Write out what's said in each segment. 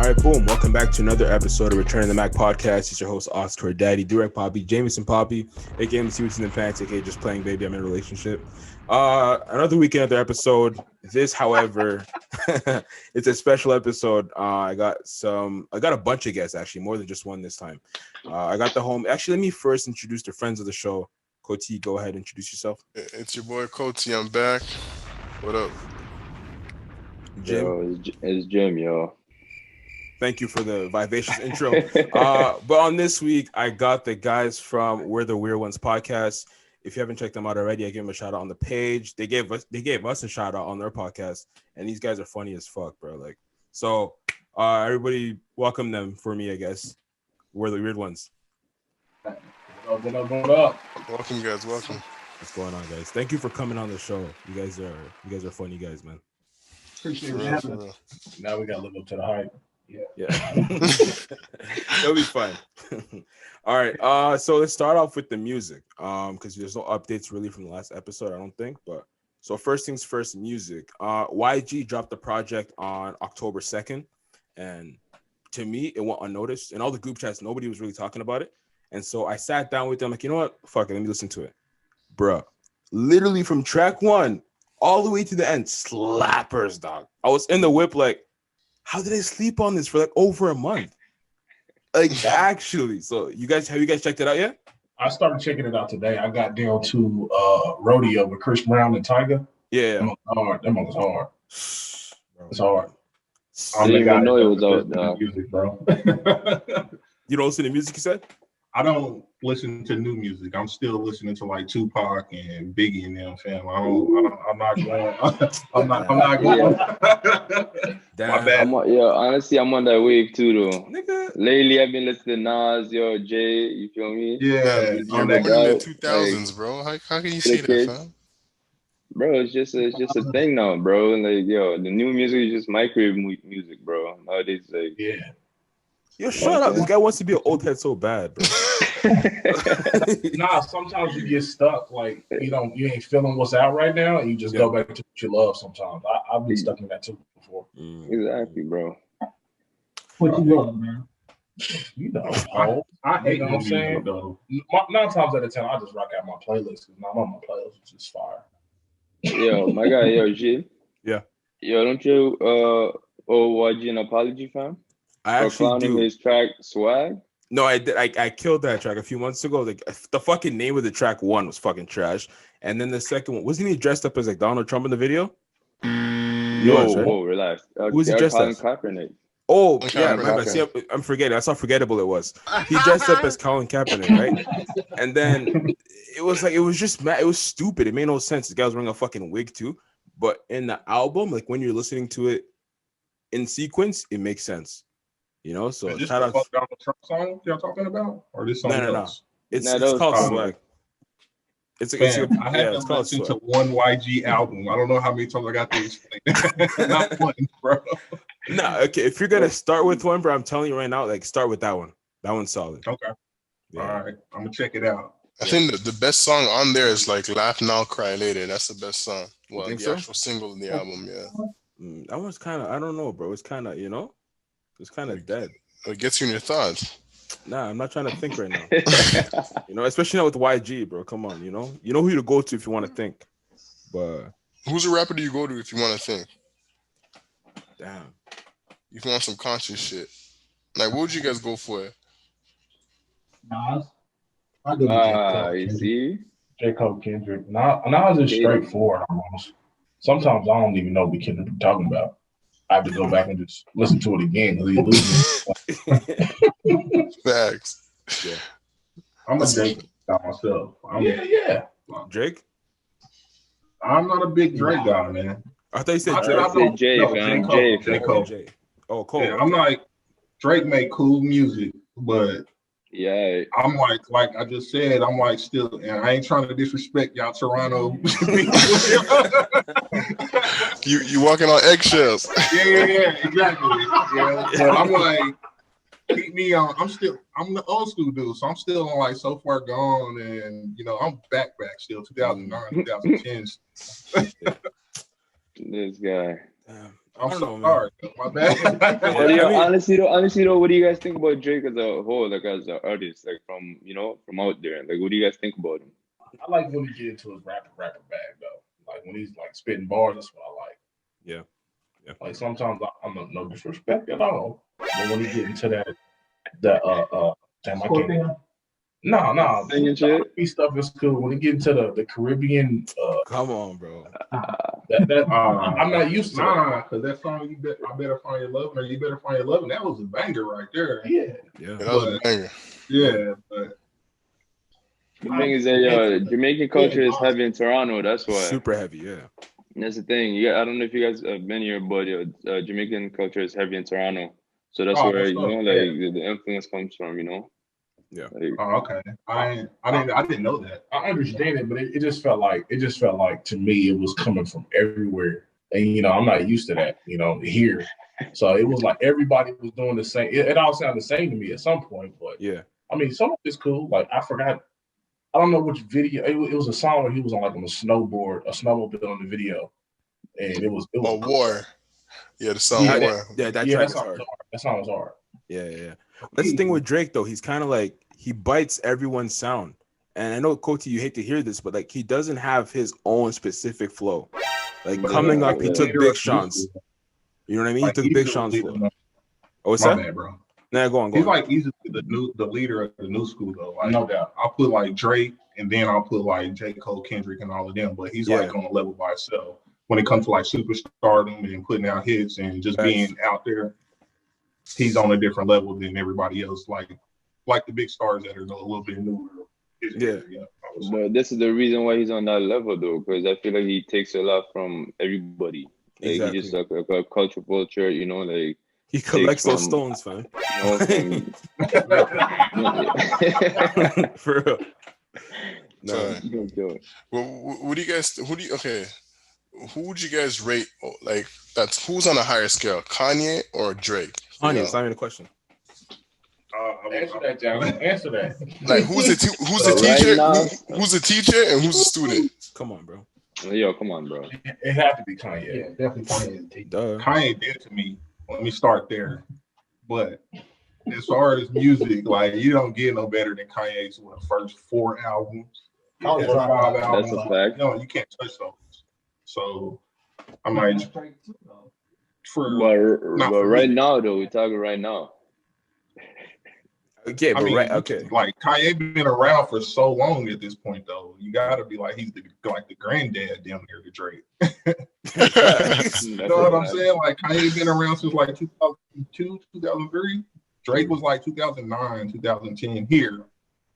All right, boom. Welcome back to another episode of Return of the Mac podcast. It's your host, Oscar Daddy, Direct Poppy, Jameson Poppy, aka MC What's in the Pants, aka Just Playing Baby, I'm in a relationship. Another week, another episode. This, however, it's a special episode. I got a bunch of guests, actually, more than just one this time. I got the home. Actually, let me first introduce the friends of the show. Koti, go ahead and introduce yourself. It's your boy Koti. I'm back. What up? Jim. Yo, it's Jim, yo. Thank you for the vivacious intro. But on this week, I got the guys from We're the Weird Ones podcast. If you haven't checked them out already, I give them a shout out on the page. They gave us a shout out on their podcast, and these guys are funny as fuck, bro. Like, so everybody welcome them for me, I guess. We're the Weird Ones. What up? Welcome, guys. Welcome. What's going on, guys? Thank you for coming on the show. You guys are funny guys, man. Appreciate it. Now we gotta live up to the hype. Yeah. It'll be fun. All right. So let's start off with the music. Because there's no updates really from the last episode, I don't think. But so first things first, music. YG dropped the project on October 2nd. And to me, it went unnoticed. In all the group chats, nobody was really talking about it. And so I sat down with them, like, you know what? Fuck it, let me listen to it. Bruh. Literally from track 1 all the way to the end, slappers, dog. I was in the whip like, how did I sleep on this for like over a month? Like, actually. So have you guys checked it out yet? I started checking it out today. I got down to Rodeo with Chris Brown and Tiger. Yeah. That one was hard. It's hard. I didn't even know it was out. Music, bro. You don't listen to music, you said? I don't listen to new music. I'm still listening to like Tupac and Biggie and them, fam. I'm not going. I'm not going. Damn. My bad. Honestly, I'm on that wave too, though. Nigga. Lately, I've been listening to Nas, yo, Jay. You feel me? Yeah, You're on born that in guy. the 2000s, bro. How can you say that, fam? Bro, it's just a thing now, bro. Like, yo, the new music is just microwave music, bro. Nowadays, like, Yeah. Yo, shut up. This guy wants to be an old head so bad, bro. Nah, sometimes you get stuck. Like, you ain't feeling what's out right now, and you just go back to what you love sometimes. I've been stuck in that too before. Exactly, bro. What you love, man? I hate what I'm saying. 9 times out of 10, I just rock out my playlist because now my playlist is just fire. Yo, my guy, yo, Gilles. Yeah. Yo, don't you owe YG an apology, fam? I actually do. His track Swag. No, I did. I killed that track a few months ago. Like, the fucking name of the track 1 was fucking trash, and then the second one, wasn't he dressed up as like Donald Trump in the video? Whoa, relax. Who was he dressed as? Kaepernick. Oh, yeah, remember. See, I'm forgetting. That's how forgettable it was. He dressed up as Colin Kaepernick, right? And then it was just mad. It was stupid. It made no sense. The guy was wearing a fucking wig too. But in the album, like when you're listening to it in sequence, it makes sense. You know, so shout out. Donald Trump song y'all talking about, or this song? No. It's called Swag. It's called listen to one YG album. I don't know how many times I got to explain. Not one, bro. No, okay. If you're gonna start with one, bro, I'm telling you right now, like start with that one. That one's solid. Okay. Yeah. All right. I'm gonna check it out. I think the best song on there is like Laugh Now, Cry Later. That's the best song. Well, the actual single in the album, yeah. That one's kind of, I don't know, bro. It's kind of, it's kind of dead. It gets you in your thoughts. Nah, I'm not trying to think right now. Especially not with YG, bro. Come on, you know who to go to if you want to think. But who's a rapper do you go to if you want to think? Damn. If you want some conscious shit, like what would you guys go for? Nas. I go to you see? J. Cole, Kendrick. Nas is straightforward almost. Sometimes I don't even know what Kendrick be talking about. I have to go back and just listen to it again because he loses. Facts. Yeah. I'm a Drake guy myself. Yeah. Drake? I'm not a big Drake guy, man. I thought you said J. Cole. Oh, Cole. Yeah, I'm like, Drake make cool music, but yeah, I'm like I just said, I'm like still, and I ain't trying to disrespect y'all Toronto. you walking on eggshells. Yeah, exactly. Yeah, but I'm like, keep me on. I'm the old school dude, so I'm still on like So Far Gone, and I'm back still 2009, 2010. This guy. I'm sorry. My bad. Honestly though, what do you guys think about Drake as a whole, like as an artist, like from from out there? Like, what do you guys think about him? I like when he get into his rapper bag though. Like when he's like spitting bars, that's what I like. Yeah. Like sometimes I'm no disrespect at all, but when he get into that damn, I can't. No. Singing shit. Stuff is cool. When he get into the Caribbean, come on, bro. I'm not used to that. Because that song, I better find your love, or you better find your love, and that was a banger right there. Yeah, that was a banger. Yeah, but the thing is that Jamaican culture is heavy in Toronto. That's why. Super heavy, yeah. And that's the thing. Yeah, I don't know if you guys have been here, but Jamaican culture is heavy in Toronto. So that's where the influence comes from. Yeah. Like, okay. I didn't know that. I understand it, but it just felt like to me it was coming from everywhere, and I'm not used to that. Here, so it was like everybody was doing the same. It all sounded the same to me at some point, but yeah. I mean, some of it's cool. Like I forgot. I don't know which video. It was a song where he was on like on a snowmobile on the video, and it was War. Yeah, the song War. That song was hard. Yeah. That's the thing with Drake though. He's kind of like he bites everyone's sound. And I know, Koti, you hate to hear this, but like he doesn't have his own specific flow. Like coming up, he took Big Sean's. You know what I mean? He took Big Sean's flow. Oh, what's that? Bad, bro. Nah, go on. He's like easily the leader of the new school though. Like, no doubt. I'll put like Drake, and then I'll put like J. Cole, Kendrick, and all of them. But he's like on a level by himself when it comes to like superstardom and putting out hits and just being out there. He's on a different level than everybody else. Like the big stars that are a little bit newer. Yeah. But this is the reason why he's on that level though, because I feel like he takes a lot from everybody. Like exactly. He just like a culture vulture, like he collects those stones, fam. For real. No. Well, who would you guys rate? Like who's on a higher scale, Kanye or Drake? Kanye, it's not even a question. Answer that, John. Answer that. Like who's the teacher? Who's the teacher and who's the student? Come on, bro. Yo, come on, bro. It have to be Kanye. Yeah, definitely Kanye. Kanye did to me. Let me start there. But as far as music, like you don't get no better than Kanye's first 4 albums. 5 albums. That's a fact. No, you can't touch those. So I might. But right now, though, we're talking right now. Okay, but okay. Like Kanye been around for so long at this point, though. You gotta be like he's the granddad down there to Drake. You know what I'm saying? Like Kanye been around since like 2002, 2003. Drake was like 2009, 2010 here.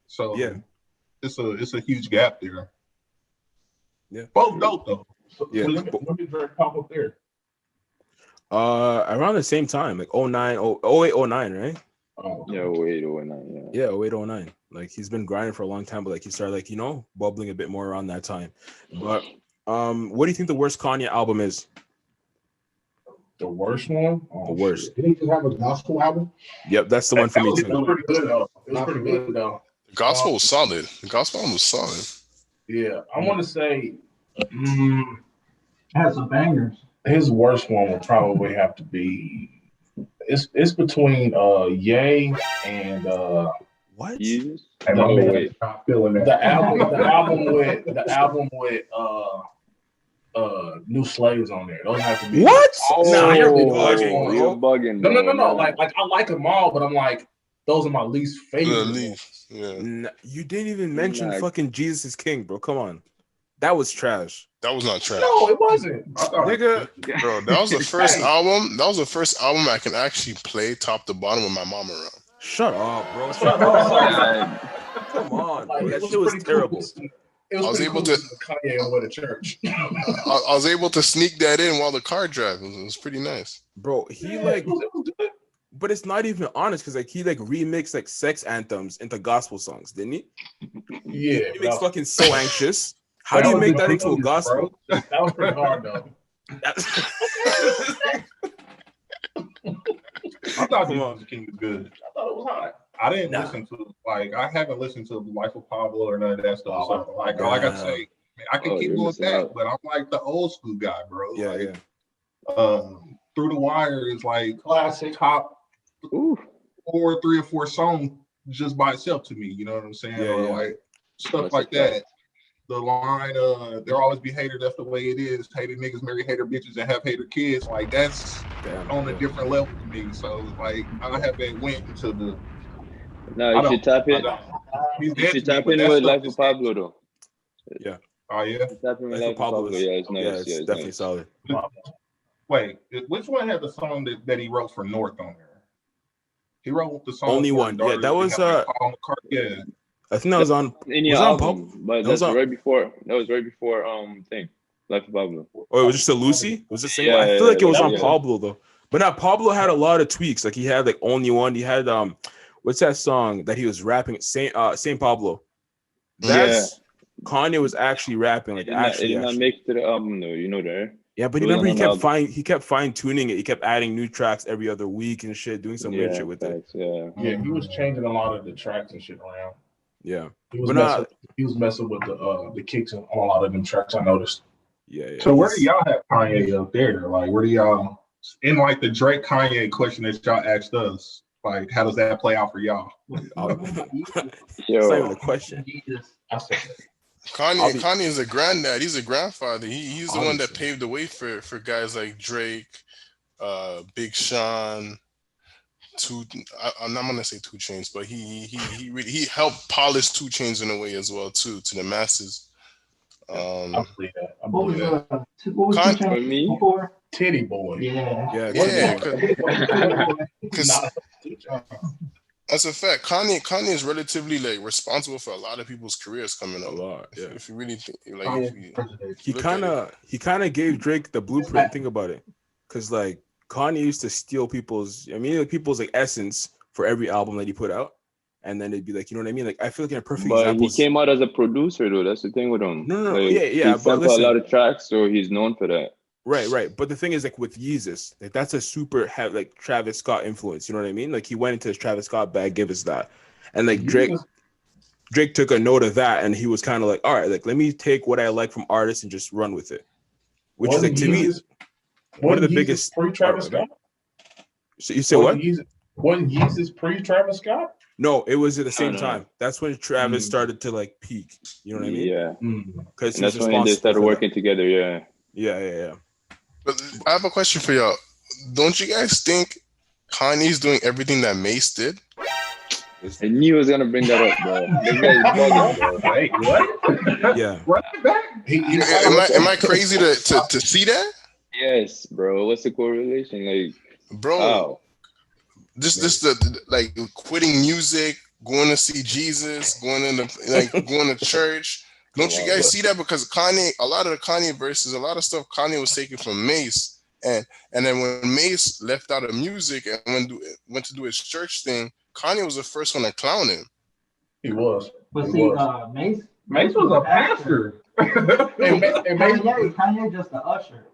So yeah, it's a huge gap there. Yeah, both dope though. Yeah, when did Drake pop up there? Around the same time, like 08, 09, right? Oh, yeah, 08, 09, yeah, 08, 09. Like he's been grinding for a long time, but like he started like bubbling a bit more around that time. But what do you think the worst Kanye album is? The worst one? The worst. Did he just have a gospel album? Yep, that's the one for me too. It was pretty good though. The gospel was solid. The gospel album was solid. Yeah, I want to say it has some bangers. His worst one would probably have to be it's between Ye and what? Jesus? The album with New Slaves on there. Those have to be what? No, you're bugging. You're bugging. No. Like I like them all, but I'm like those are my least favorite. Yeah. You didn't even mention fucking Jesus is King, bro. Come on. That was trash. That was not trash. No, it wasn't. Nigga. Bro, that was the first album. That was the first album I can actually play top to bottom with my mom around. Shut up, bro. Shut up. Come on, bro. That shit was terrible. I was able to Kanye and go to church. I was able to sneak that in while the car drive. It was pretty nice. Bro, he but it's not even honest because like he remixed like sex anthems into gospel songs, didn't he? Yeah. He makes fucking So Anxious. How do you make that into a gospel? That was pretty hard though. I thought Jesus King was good. I thought it was hot. I didn't listen to I haven't listened to Life of Pablo or none of that stuff. So like I say, man, I can keep going with that, but I'm like the old school guy, bro. Yeah, Through the Wire is like Classic. top Ooh. 3 or 4 songs just by itself to me. You know what I'm saying? Yeah, Or yeah. like stuff That's like a fact. that. The line, there'll always be haters. That's the way it is. Hater niggas marry hater bitches and have hater kids. Like that's on a different level to me. So like I haven't went into the. No, you should tap in. He's You dead should to me, tap but in that with stuff Life of is- Pablo though. Yeah. Oh yeah. Tap in with Life Life of of Pablo. is, Yeah, it's nice. yeah, it's definitely nice. solid. Wait, which one had the song that he wrote for North on there? He wrote the song. Only for one. Yeah, Daughters that was Paul McCartney. Yeah. I think that was on. In Was your that on album, but that was that's on- right before. That was right before thing. Life of Pablo. Oh, it was just a Lucy. Was it single? Yeah, I feel like it was on yeah. Pablo though. But now Pablo had a lot of tweaks. Like he had like Only One. He had what's that song that he was rapping? Saint Pablo. That's Kanye was actually rapping like It actually. did not make it to the album though. You know that. Yeah, but It was remember on he kept fine tuning it. He kept adding new tracks every other week and shit, doing some weird shit with it. facts, yeah. Yeah, he was changing a lot of the tracks and shit around. Yeah, He was, but messing with the kicks on a lot of them tracks, I noticed. yeah. So where do y'all have Kanye up there? Like where do y'all in like the Drake Kanye question that y'all asked us? Like how does that play out for y'all? It's not even Yo, a question. I said Kanye is a granddad. He's a grandfather. He's the one that Obviously. paved the way for guys like Drake, Big Sean. I'm not gonna say 2 Chainz, but he really helped polish 2 Chainz in a way as well too to the masses. I believe that. I What believe was that. what was Con- the channel For me? before? Titty Boy. Yeah. Yeah, because that's a fact. Kanye is relatively like responsible for a lot of people's careers coming a up. lot. Yeah, If you really think, like, if you he look at kind of gave Drake the blueprint. Think about it, because like Kanye used to steal people's like essence for every album that he put out, and then it'd be like, you know what I mean? Like I feel like in a perfect but example. he came out as a producer though. That's the thing with him. No, Like, yeah, He but sampled listen, a lot of tracks, so he's known for that. right. But the thing is, like with Yeezus, like that's a super like Travis Scott influence. You know what I mean? Like he went into his Travis Scott bag, give us that, and like Drake took a note of that, and he was kind of like, all right, like let me take what I like from artists and just run with it. Which is like to me, one of the biggest pre-Travis Scott. So you say what? Wasn't Yeezus pre-Travis Scott? No, it was at the same no. time. That's when Travis started to like peak. You know what I mean? Yeah, Because and that's when they started working together. Yeah. Yeah. But I have a question for y'all. Don't you guys think Kanye's doing everything that Mace did? I knew he was gonna bring that up, bro. This guy's bugging, bro. Wait, what? Yeah. Right back. Am I crazy to see that? Yes, bro. What's the correlation? Like, Bro, wow. this the like quitting music, going to see Jesus, going to church. Don't you guys see that? Because Kanye, a lot of the Kanye verses, a lot of stuff Kanye was taking from Mace, and then when Mace left out of music and went to do his church thing, Kanye was the first one to clown him. He was. But He see, was. Mace was a pastor. And Kanye just an usher.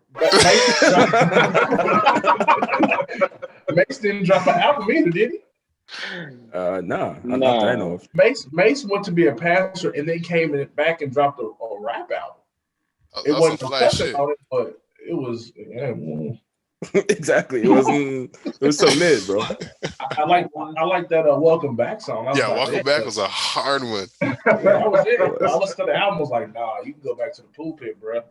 Mace didn't drop an album either, did he? Nah, not that I know of. Mace went to be a pastor and then came back and dropped a rap album. It wasn't fly shit. about it, but it was. Exactly. It was so mid, bro. I like that Welcome Back song. Welcome Back was a hard one. That was it. I listened to the album, was like, nah, you can go back to the pulpit, bro.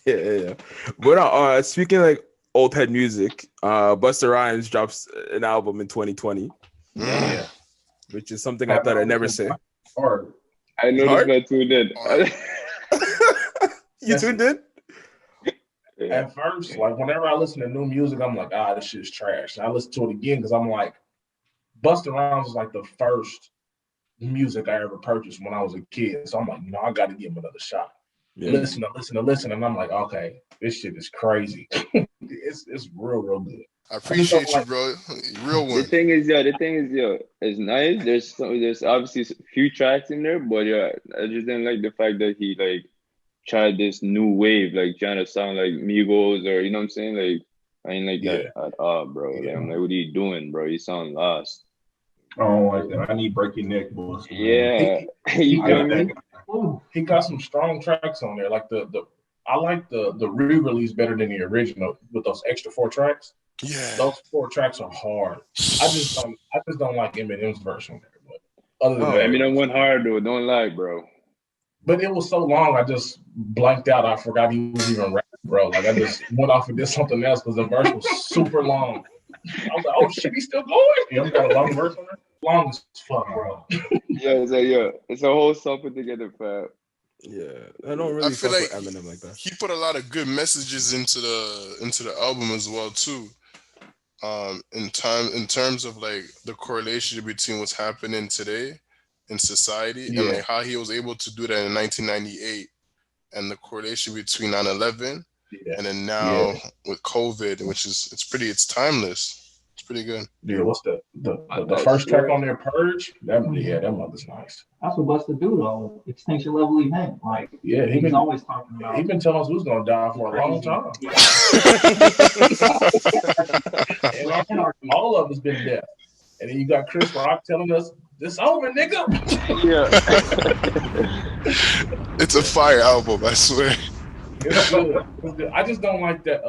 yeah. But speaking of, like old head music, Busta Rhymes drops an album in 2020. Yeah. Which is something I thought I'd never say. Hard. I know this guy too did. You too did? At first, like whenever I listen to new music, I'm like, this shit's trash. And I listen to it again because I'm like, Busta Rhymes was like the first music I ever purchased when I was a kid. So I'm like, I got to give him another shot. Yeah. Listen, and I'm like, okay, this shit is crazy. it's real good. I appreciate you, bro. Real one. The thing is, it's nice. There's obviously a few tracks in there, but I just didn't like the fact that he like tried this new wave, like trying to sound like Migos or you know what I'm saying? Like I ain't like that at all, bro. Like, I'm like, what are you doing, bro? You sound lost. I don't like that. I need Break Your Neck, boys. Yeah. You feel me? He got some strong tracks on there, like the I like the re-release better than the original with those extra 4 tracks. Yeah, Those 4 tracks are hard. I just don't like Eminem's version there. But other than that, Eminem went hard though. Don't lie, bro. But it was so long, I just blanked out. I forgot he was even rapping, bro. Like I just went off and did something else because the verse was super long. I was like, oh shit, he's still going. You know, got a long verse on it. Long as fuck, bro. It's a whole song put together, fam. Yeah, I don't really feel fuck like with Eminem like that. he put a lot of good messages into the album as well too. In terms of like the correlation between what's happening today in society and like how he was able to do that in 1998 and the correlation between 9/11 and then now with COVID, which is it's timeless. It's pretty good. Yeah, what's the first track on there, Purge? That mother's nice. That's what Busta do though. Extinction Level Event. Like he's always talking about. He's been telling us who's gonna die for a long time. And all of us been deaf. And then you got Chris Rock telling us this over, nigga. Yeah. It's a fire album, I swear. It's good. It's good. I just don't like that.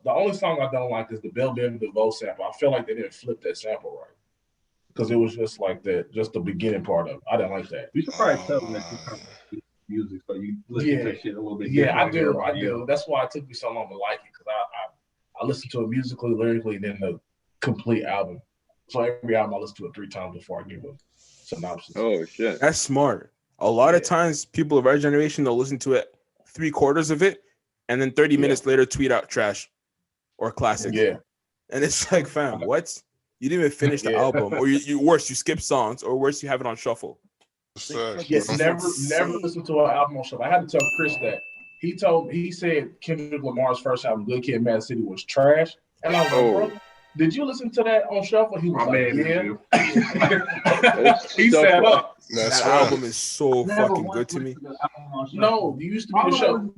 The only song I don't like is the Bell Biv DeVoe sample. I feel like they didn't flip that sample right. Because it was just like that, just the beginning part of it. I didn't like that. You should probably tell them that you kind of music, so you listen to that shit a little bit. Yeah, I do. That's why it took me so long to like it, because I listened to it musically, lyrically, and then the complete album. So every album I listen to it 3 times before I give a synopsis. Oh shit, that's smart. A lot of times, people of our generation, they'll listen to it 3/4 of it, and then 30 minutes later tweet out trash or classic. Yeah, and it's like, fam, what? You didn't even finish the album, or you worse, you skip songs, or worse, you have it on shuffle. Yes, never listen to an album on shuffle. I had to tell Chris that. He said Kendrick Lamar's first album, Good Kid, Mad City, was trash, and I was like, bro, did you listen to that on shuffle? He was yeah. He said, "Up." That album is so fucking good to me. No, you used to be the shuffle.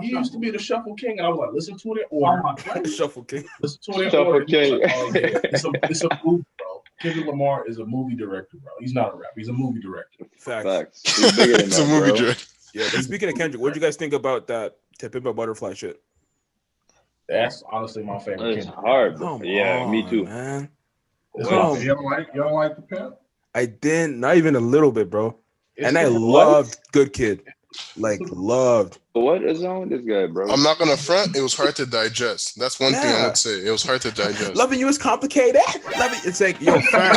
He used to be the shuffle king, and I was like, listen to it or shuffle king. Listen to it shuffle king. It's a movie, bro. Kendrick Lamar is a movie director, bro. He's not a rapper. He's a movie director. Facts. He's bigger than It's a movie director. Yeah, but speaking of Kendrick, what do you guys think about that To Pimp a Butterfly shit? That's honestly my favorite. It's hard, bro. Yeah, me too, man. You don't like the Pimp? I didn't, not even a little bit, bro. And I loved Good Kid. Like, loved. What is wrong with this guy, bro? I'm not gonna front. It was hard to digest. That's one thing I would say. It was hard to digest. Loving you is complicated. It's like, yo, fam.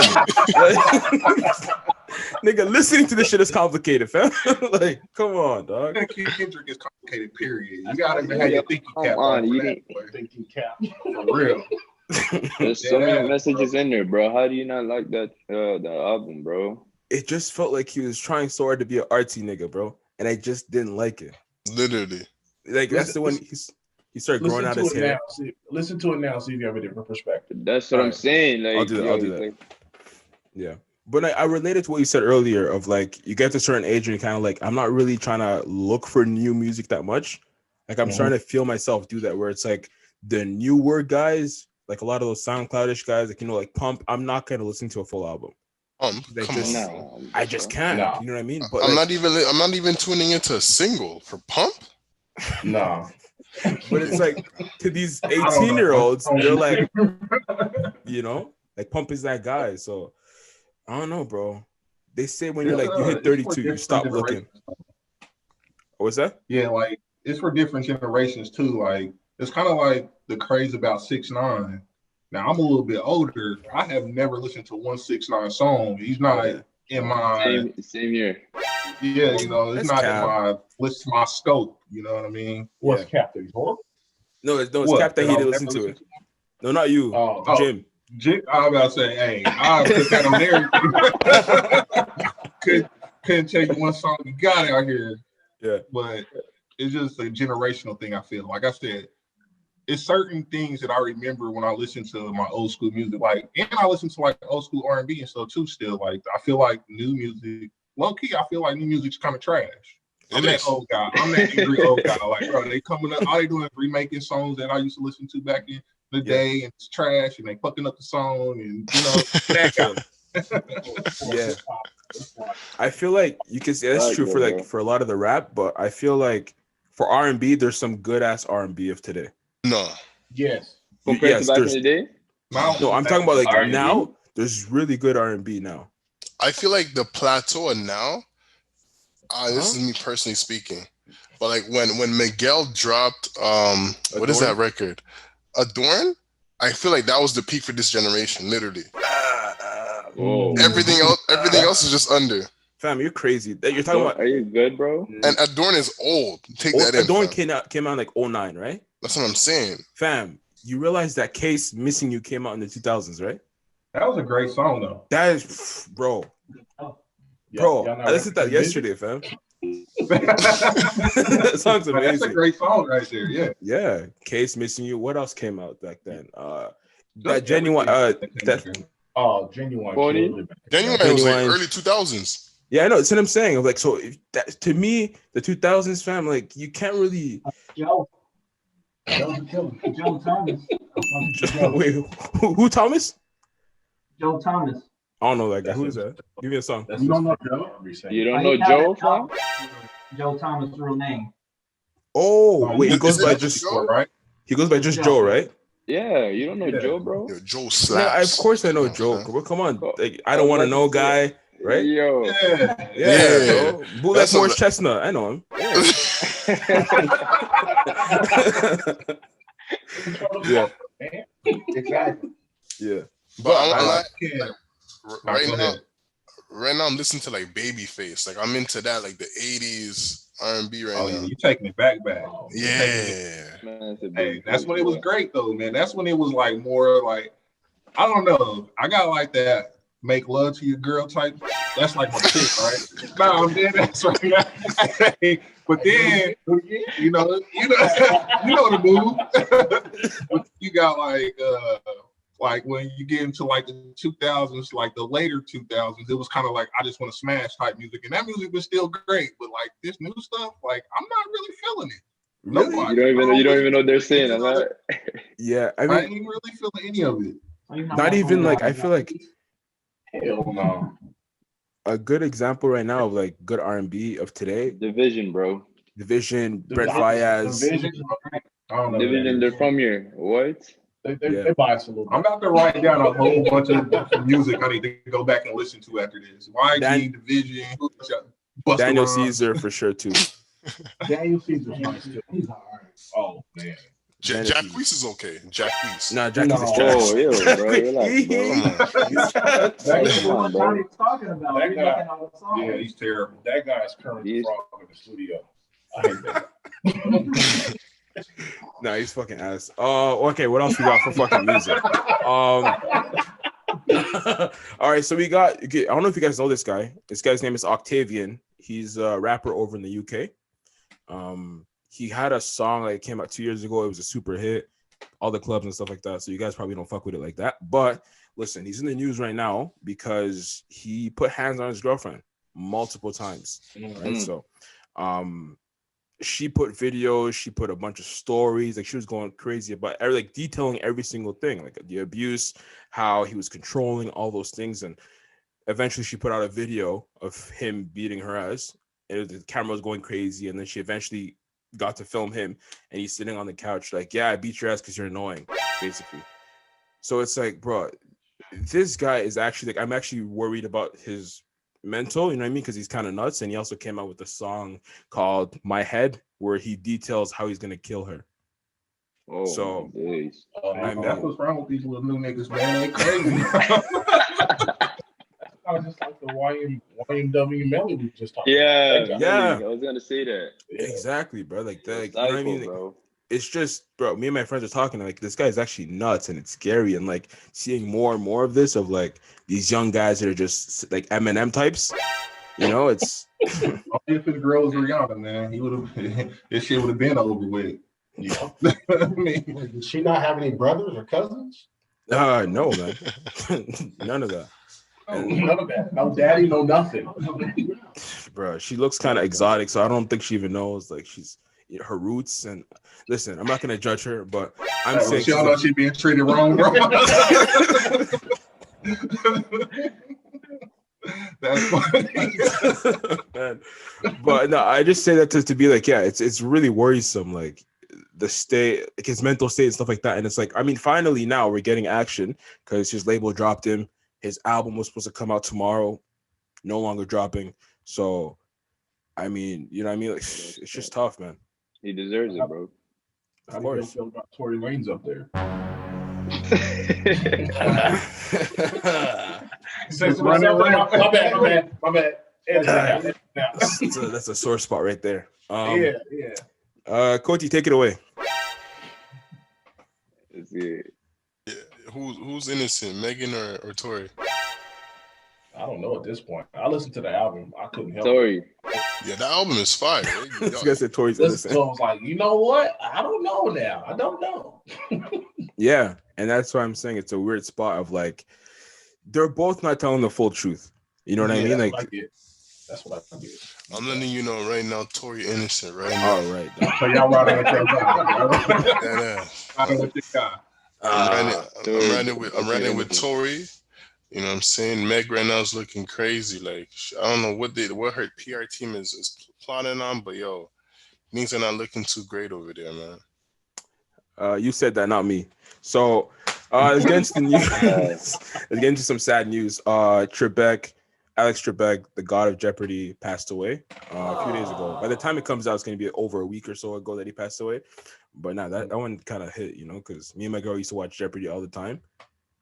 Nigga, listening to this shit is complicated, fam. Like, come on, dog. Kendrick is complicated, period. You gotta have your thinking cap on. Thinking cap. For real. There's so many messages in there, bro. How do you not like that album, bro? It just felt like he was trying so hard to be an artsy nigga, bro. And I just didn't like it. Literally. Like, that's the one he started growing out his hair. Listen to it now, see if you have a different perspective. That's what I'm saying. Like, I'll do that. Like, yeah. But I related to what you said earlier of like, you get to a certain age and you're kind of like, I'm not really trying to look for new music that much. Like, I'm trying to feel myself do that, where it's like the newer guys, like a lot of those SoundCloudish guys, like, you know, like Pump, I'm not going to listen to a full album. I just can't. No. You know what I mean? But I'm not even tuning into a single for Pump. No. But it's like, to these 18-year-olds, they're like, you know, like Pump is that guy. So I don't know, bro. They say when you're like, you hit 32, you stop looking. What's that? Yeah, like it's for different generations too. Like it's kind of like the craze about 6ix9ine. Now I'm a little bit older. I have never listened to one 6ix9ine song. He's not in my same year. Yeah, you know, it's not in my scope. You know what I mean? What's Cap that he's horrible? No, it's Cap that he didn't listen to it. No, not you, Jim. Jim, I was about to say, hey, I put that on there. Couldn't tell you one song you got out here. Yeah, but it's just a generational thing. I feel like I said, it's certain things that I remember when I listen to my old school music, like, and I listen to like old school R&B and stuff too. Still, like, I feel like new music, low key, I feel like new music's kind of trash. I'm that old guy. I'm that angry old guy. Like, bro, they coming up, all they doing is remaking songs that I used to listen to back in the day, and it's trash, and they fucking up the song, and you know that guy. Yeah, I feel like you can say that's true for like for a lot of the rap, but I feel like For R&B, there's some good ass R&B of today. No. Yes. Compared to back in the day? No, I'm talking about like R&B? Now. There's really good R&B now. I feel like the plateau now. This is me personally speaking, but like when Miguel dropped what is that record? Adorn. I feel like that was the peak for this generation. Literally. Everything else is just under. Fam, you're crazy. You're talking about. Are you good, bro? And Adorn is old. Take that in. Adorn came out like 09, right? That's what I'm saying. Fam, you realize that Case Missing You came out in the 2000s, right? That was a great song, though. That is, bro. Bro, I listened to that yesterday, fam. That song's amazing. That's a great song right there. Yeah. Yeah. Case Missing You. What else came out back then? That Genuine. Genuine. Genuine was like early 2000s. Yeah, I know. That's what I'm saying. Like, so that, to me, the 2000s, fam, like you can't really. Joe Thomas. Wait, who Thomas? Joe Thomas. I don't know that guy. Who is that? Give me a song. You don't know Joe? You don't know Joe, fam? Joe Thomas' real name. Oh, wait, he goes by just Joe, right? He goes by just Joe, right? Yeah, you don't know Joe, bro? Yo, Joe slaps. Yeah, of course I know Joe. Well, come on. Like, I don't want to know guy, right? Yo. Yeah. Bro. Bootleg Morris Chestnut. I know him. Yeah. Exactly. Yeah. But I'm right now I'm listening to like Babyface. Like I'm into that, like the 80s R&B right now. Yeah, you taking it back. Yeah. Man, hey, that's when it was great though, man. That's when it was like more like, I don't know. I got like that make love to your girl type. That's like my shit, right? No, I'm dead. That's right. But then you know the move. You got like when you get into like the 2000s, like the later 2000s, it was kind of like I just want to smash type music, and that music was still great. But like this new stuff, like I'm not really feeling it. Really? You don't even know what they're saying. I'm not. Yeah, I ain't really feeling any of it. Not even like I feel like hell no. A good example right now of like good R&B of today. Division, bro. Division, Brent Fayez. Division, they're from here. What? They bias a little bit. I'm about to write down a whole bunch of music I need to go back and listen to after this. YG, Division, Busta Daniel Rhymes. Caesar for sure too. Daniel Caesar's nice too. He's all right. Oh man. Jacquees is okay. Jacquees. Nah, Jacquees is trash. Oh, ew, bro. Relax, bro. Yeah, he's terrible. That guy is currently frog in the studio. I hate that. Nah, he's fucking ass. Okay, what else we got for fucking music? All right, so we got. I don't know if you guys know this guy. This guy's name is Octavian. He's a rapper over in the UK. He had a song that came out 2 years ago. It was a super hit, all the clubs and stuff like that. So you guys probably don't fuck with it like that. But listen, he's in the news right now because he put hands on his girlfriend multiple times. Right? So, she put videos. She put a bunch of stories. Like she was going crazy about like detailing every single thing, like the abuse, how he was controlling all those things, and eventually she put out a video of him beating her ass. And the camera was going crazy, and then she eventually got to film him, and he's sitting on the couch like, yeah, I beat your ass because you're annoying, basically. So it's like, bro, this guy is actually like, I'm actually worried about his mental, you know what I mean? Because he's kind of nuts. And he also came out with a song called My Head, where he details how he's gonna kill her. Oh, so I mean, that's what's wrong with these little new niggas, man. They crazy. I was just like the YMW Melly we just talked about. Yeah. I was gonna say that. Exactly, bro. Like that, like, Psycho, you know what I mean? Bro. It's just, bro, me and my friends are talking, like, this guy is actually nuts, and it's scary, and like seeing more and more of this of like these young guys that are just like Eminem types. You know, it's if his girl was Rihanna, man, he would have this shit would have been over with. Yeah. I mean, did she not have any brothers or cousins? No, man. None of that. None of that. No daddy, no nothing. Bro, she looks kind of exotic, so I don't think she even knows like she's her roots. And listen, I'm not gonna judge her, but I'm saying she don't know she's being treated wrong, bro. That's funny. Man. But no, I just say that to be like, yeah, it's really worrisome, like the state, like his mental state and stuff like that. And it's like, I mean, finally now we're getting action because his label dropped him. His album was supposed to come out tomorrow, no longer dropping. So, I mean, you know what I mean? Like, it's just tough, man. He deserves it, bro. How do you feel about Tory Lanez up there? My bad. That's a sore spot right there. Yeah. Koti, take it away. That's it. Yeah. Who's innocent, Megan or Tory? I don't know at this point. I listened to the album. I couldn't help Tory. Yeah, the album is fire. This guy said Tory's innocent. So I was like, you know what? I don't know now. I don't know. Yeah, and that's why I'm saying it's a weird spot of like, they're both not telling the full truth. You know what I mean? Like, that's what I get. I'm letting you know right now, Tory innocent right now. All right. So y'all riding with your guy. I'm riding with Tory. You know what I'm saying? Meg right now is looking crazy. Like, I don't know what her PR team is plotting on, but yo, things are not looking too great over there, man. You said that, not me. So let's get into the news. Let's get into some sad news. Alex Trebek, the god of Jeopardy, passed away a few days ago. By the time it comes out, it's going to be over a week or so ago that he passed away. But now that one kind of hit, you know, because me and my girl used to watch Jeopardy all the time.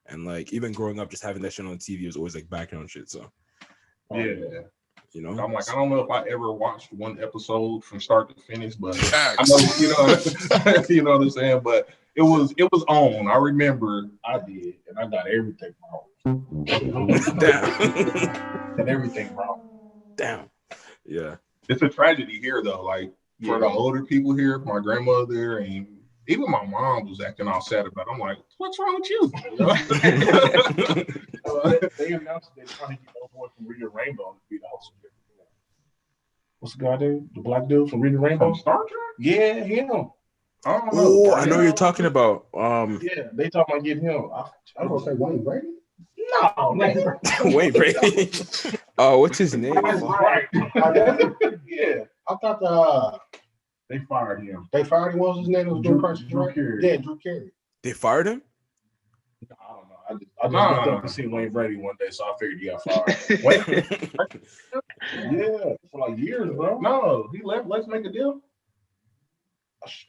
And like, even growing up, just having that shit on TV was always like background shit. So, yeah, you know, I'm like, I don't know if I ever watched one episode from start to finish, but I know, you know, you know what I'm saying. But it was on. I remember I did, and I got everything wrong. Damn. And everything wrong. Damn. Yeah. It's a tragedy here, though. Like for the older people here, my grandmother and even my mom was acting all sad about it. I'm like, what's wrong with you? They announced they're trying to get old boy from Reading Rainbow to be the host of it. What's the guy dude? The black dude from Reading Rainbow? Star Trek? Yeah, him. Oh, I know what you're talking about. Yeah, they talking about getting him. I was gonna say Wayne Brady. No, Wayne Brady. Oh, what's his name? Right. Yeah, I thought they fired him. They fired him. What was his name? It was Drew Carey. Yeah, Drew Carey. They fired him? I don't know. I just looked up and seen Wayne Brady one day, so I figured he got fired. Yeah, for like years, bro. No, he left. Let's make a deal.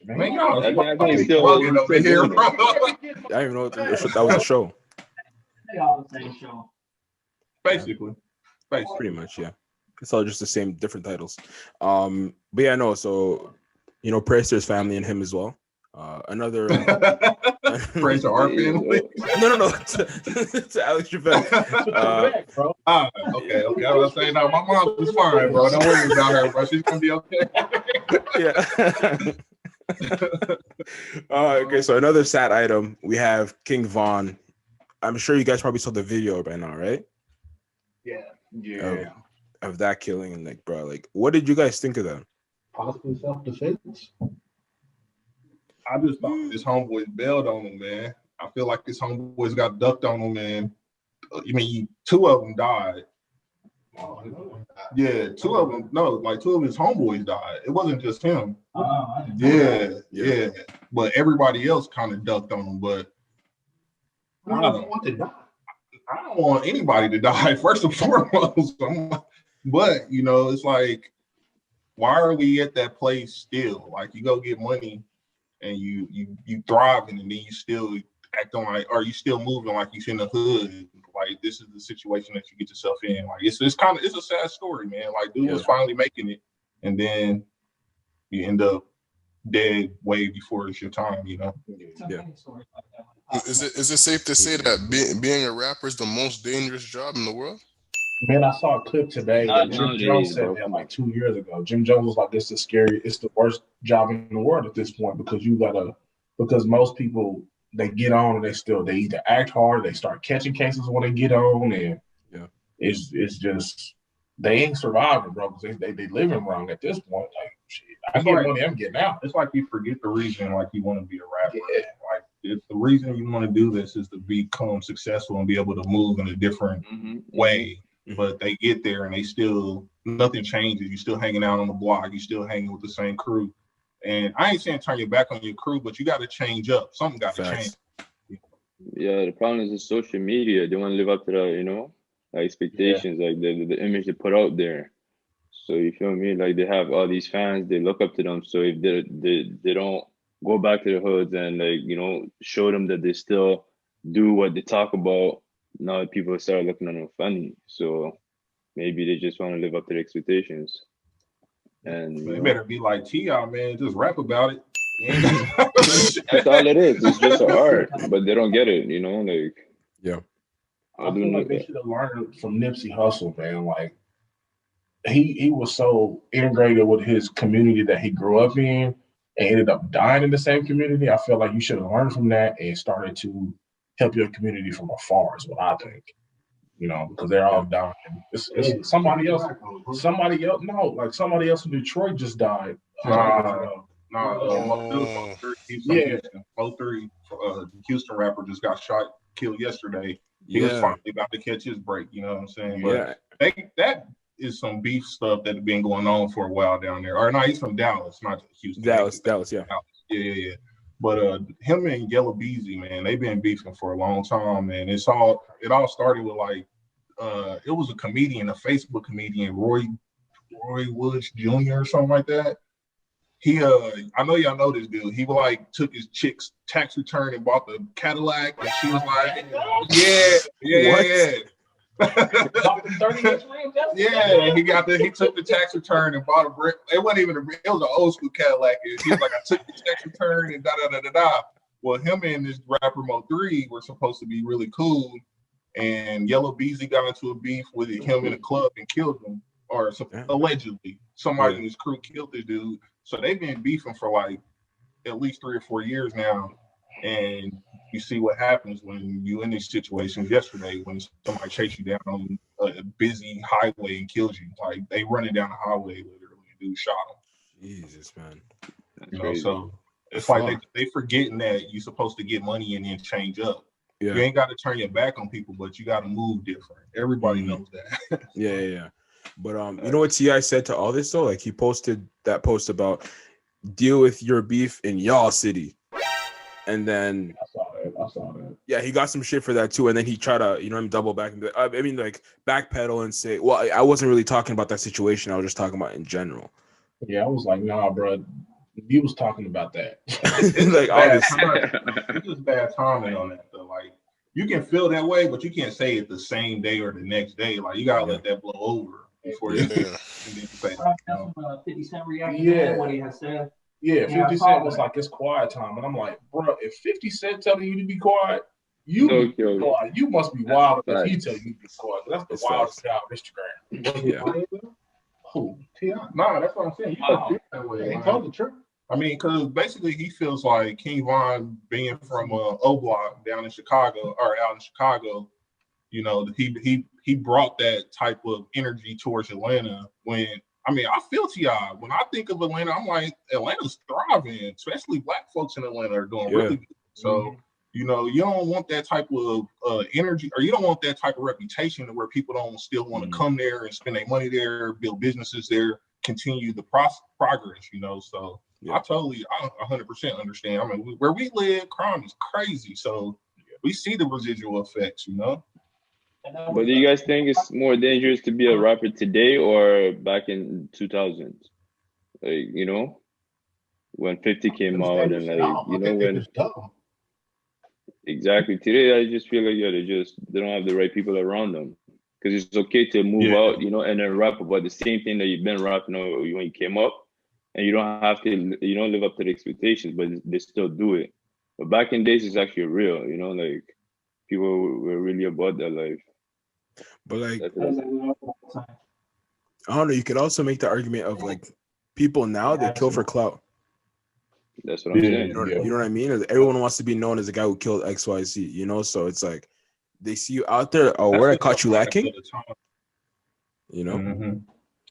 Man, y'all still over here, bro. I didn't even know that was a show. They all the same show. Basically. Pretty much, yeah. It's all just the same, different titles. But yeah, no. So, you know, praise to his family and him as well. Another praise to our family. No. to Alex Trebek. Okay. I was saying, no, my mom was fine, bro. Don't worry about her, bro. She's gonna be okay. Yeah. Okay, so another sad item. We have King Von. I'm sure you guys probably saw the video by now, right? Yeah. Of that killing, and like, bro, like, what did you guys think of that? Possibly self-defense. I just thought his homeboys bailed on him, man. I feel like his homeboys got ducked on him, man. I mean, two of them died. Yeah, two of them. No, like two of his homeboys died. It wasn't just him. Yeah. But everybody else kind of ducked on him. But I don't want to die. I don't want anybody to die, first and foremost. But, you know, it's like, why are we at that place still? Like, you go get money and you thriving, and then you still acting like, or you still moving like you're in the hood. Like, this is the situation that you get yourself in. Like, it's a sad story, man. Like, dude was finally making it, and then you end up dead way before it's your time, you know? Yeah. Is it safe to say that being a rapper is the most dangerous job in the world? Man, I saw a clip today that Jim Jones said that like 2 years ago. Jim Jones was like, it's the worst job in the world at this point, because most people, they get on and they either act hard, they start catching cases when they get on, and it's just, they ain't surviving, bro, because they living wrong at this point. Like, shit, I get money, I'm getting out. It's like you forget the reason, like, you want to be a rapper. Yeah. Like, if the reason you want to do this is to become successful and be able to move in a different way. but they get there and they still, nothing changes. You still hanging out on the block. You still hanging with the same crew. And I ain't saying turn your back on your crew, but you got to change up. Something got to change. Yeah, the problem is the social media. They want to live up to the, expectations, like the image they put out there. So you feel me? Like they have all these fans, they look up to them. So if they don't go back to the hoods and show them that they still do what they talk about, now people start looking at them funny. So maybe they just want to live up to their expectations. And they better be like T.I., man, just rap about it. That's all it is. It's just an art, but they don't get it, Yeah. I feel like they should have learned from Nipsey Hussle, man. Like he was so integrated with his community that he grew up in and ended up dying in the same community. I feel like you should have learned from that and started to help your community from afar is what I think. Because they're all dying. It's somebody else. Somebody else in Detroit just died. Mo3, Houston rapper just got killed yesterday. He was finally about to catch his break. You know what I'm saying? But that is some beef stuff that has been going on for a while down there. Or no, he's from Dallas, not Houston. Dallas, yeah. Yeah. But him and Yellow Beezy, man, they've been beefing for a long time, man. It all started with it was a Facebook comedian, Roy Woods Jr. or something like that. He I know y'all know this dude. He took his chick's tax return and bought the Cadillac, and she was like, yeah. He took the tax return and bought a brick. It wasn't even it was an old school Cadillac. He was like, I took the tax return and da. Well, him and this rapper Mo3 were supposed to be really cool, and Yellow Beezy got into a beef with him in a club and killed him, or allegedly somebody in his crew killed the dude. So they've been beefing for at least 3 or 4 years now, and you see what happens when you in these situations. Yesterday, when somebody chased you down on a busy highway and kills you, they running down the highway literally, and dude shot him. Jesus, man. So it's like they forgetting that you're supposed to get money and then change up. Yeah. You ain't got to turn your back on people, but you got to move different. Everybody knows that. Yeah. But you know what T.I. said to all this though? He posted that post about deal with your beef in y'all city. And then I saw that. Yeah, he got some shit for that too. And then he tried to, double back and backpedal and say, well, I wasn't really talking about that situation. I was just talking about in general. Yeah, I was like, nah, bro. You was talking about that. It's just bad timing on that though. You can feel that way, but you can't say it the same day or the next day. You gotta let that blow over before you say 50 Cent reaction what he has said. Yeah, 50 Cent was like, it's quiet time. And I'm like, bro, if 50 Cent telling you to be quiet, you must be wild if he tell you to be quiet. That's the wildest guy on Instagram. Yeah. Who? T.I.? Nah, that's what I'm saying. He told the truth. I mean, because basically he feels like King Von being from O-Block down in Chicago, or out in Chicago, he brought that type of energy towards Atlanta when, I feel T.I. When I think of Atlanta, I'm like, Atlanta's thriving, especially black folks in Atlanta are doing really good. So, you don't want that type of energy, or you don't want that type of reputation where people don't still want to come there and spend their money there, build businesses there, continue the progress, So I 100% understand. Where we live, crime is crazy. So we see the residual effects, But do you guys think it's more dangerous to be a rapper today or back in 2000s? When 50 came out and when exactly today, I just feel like they don't have the right people around them, because it's okay to move out, and then rap about the same thing that you've been rapping when you came up, and you don't have to live up to the expectations, but they still do it. But back in days, it's actually real, people were really about that life. But I don't know. You could also make the argument of people now they kill for clout. That's what I'm saying. You know what I mean? Everyone wants to be known as the guy who killed XYZ. So it's they see you out there. Oh, where I caught you lacking.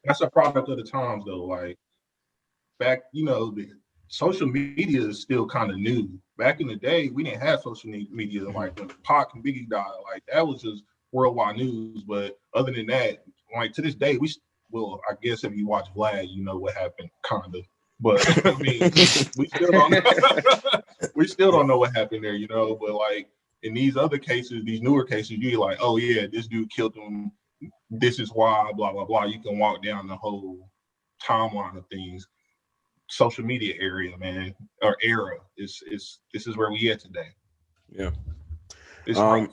That's a product of the times, though. Back, the social media is still kind of new. Back in the day, we didn't have social media. When Pac and Biggie died, that was just worldwide news. But other than that, like to this day, well, I guess if you watch Vlad, you know what happened, kind of. But I mean, we still don't know what happened there, you know. But like in these other cases, these newer cases, you're like, oh yeah, this dude killed him. This is why, blah blah blah. You can walk down the whole timeline of things. Social media area, man, or era. This is where we at today. Yeah, it's rough.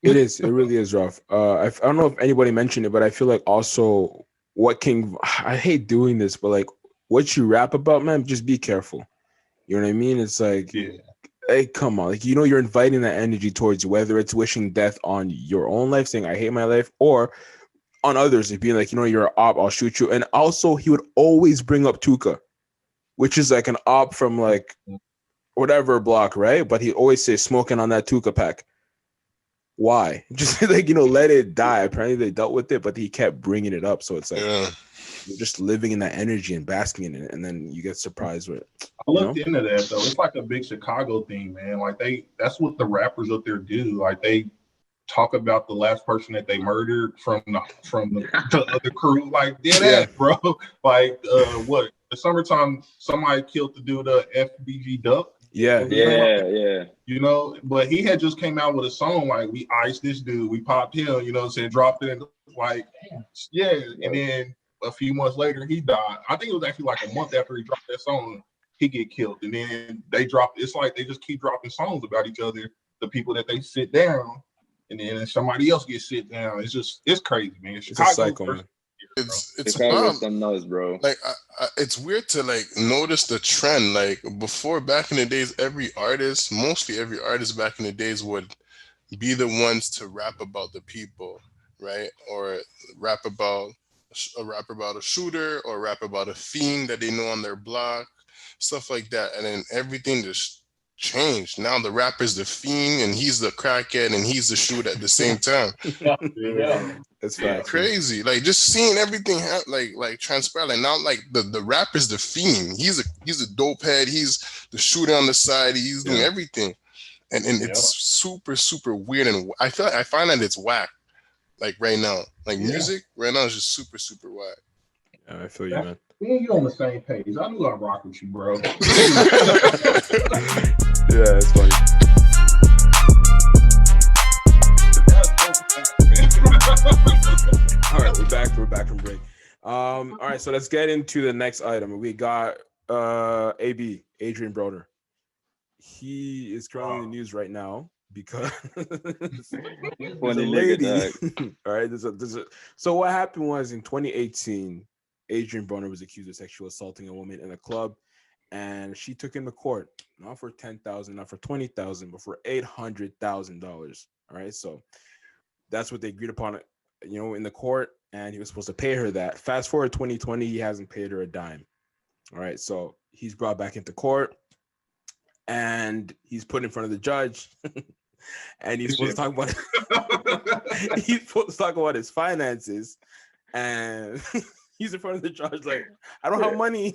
It is. It really is rough. I don't know if anybody mentioned it, but I feel like also I hate doing this, but like what you rap about, man, just be careful. You know what I mean? It's like, yeah. Hey, come on. Like, you know, you're inviting that energy towards you, whether it's wishing death on your own life, saying, I hate my life, or on others, it being like, you know, you're an op, I'll shoot you. And also, he would always bring up Tuka, which is like an op from like whatever block, right? But he always say smoking on that Tuka pack. Why? Just like, you know, let it die. Apparently, they dealt with it, but he kept bringing it up. So it's like, you're just living in that energy and basking in it, and then you get surprised with it. I looked into that though. It's like a big Chicago thing, man. Like that's what the rappers up there do. Like they talk about the last person that they murdered from the other crew. Like, bro. Like what? The summertime, somebody killed the dude, FBG Duck. Yeah. You know, but he had just came out with a song like, we iced this dude, we popped him, you know what I'm saying, dropped it in, like, and then a few months later, he died. I think it was actually like a month after he dropped that song, he get killed. And then they dropped, it's like they just keep dropping songs about each other, the people that they sit down, and then somebody else gets sit down. It's crazy, man. It's a cycle, man. It's wild, some nuts, bro. Like it's weird to like notice the trend. Like before, back in the days, mostly every artist back in the days would be the ones to rap about the people, right? Or rap about a shooter, or rap about a fiend that they know on their block, stuff like that. And then everything just changed. Now the rapper's the fiend, and he's the crackhead, and he's the shooter at the same time. That's fact. Crazy. Like just seeing everything like transparent. Like now, like the rapper's the fiend. He's a dope head. He's the shooter on the side. He's doing everything, and it's super super weird. And I find that it's whack. Like right now, like music right now is just super super whack. Yeah, I feel you, man. Me and you on the same page. I knew I'd rock with you, bro. Yeah, it's funny. All right, we're back from break. All right, so let's get into the next item. We got Adrien Broner. He is currently in the news right now because there's a lady. All right, so what happened was in 2018, Adrien Broner was accused of sexual assaulting a woman in a club, and she took him to court, not for $10,000, not for $20,000, but for $800,000. All right, so that's what they agreed upon, you know, in the court, and he was supposed to pay her that. Fast forward 2020, he hasn't paid her a dime. All right, so he's brought back into court, and he's put in front of the judge, and he's supposed to talk about his finances, and he's in front of the judge like, I don't have money.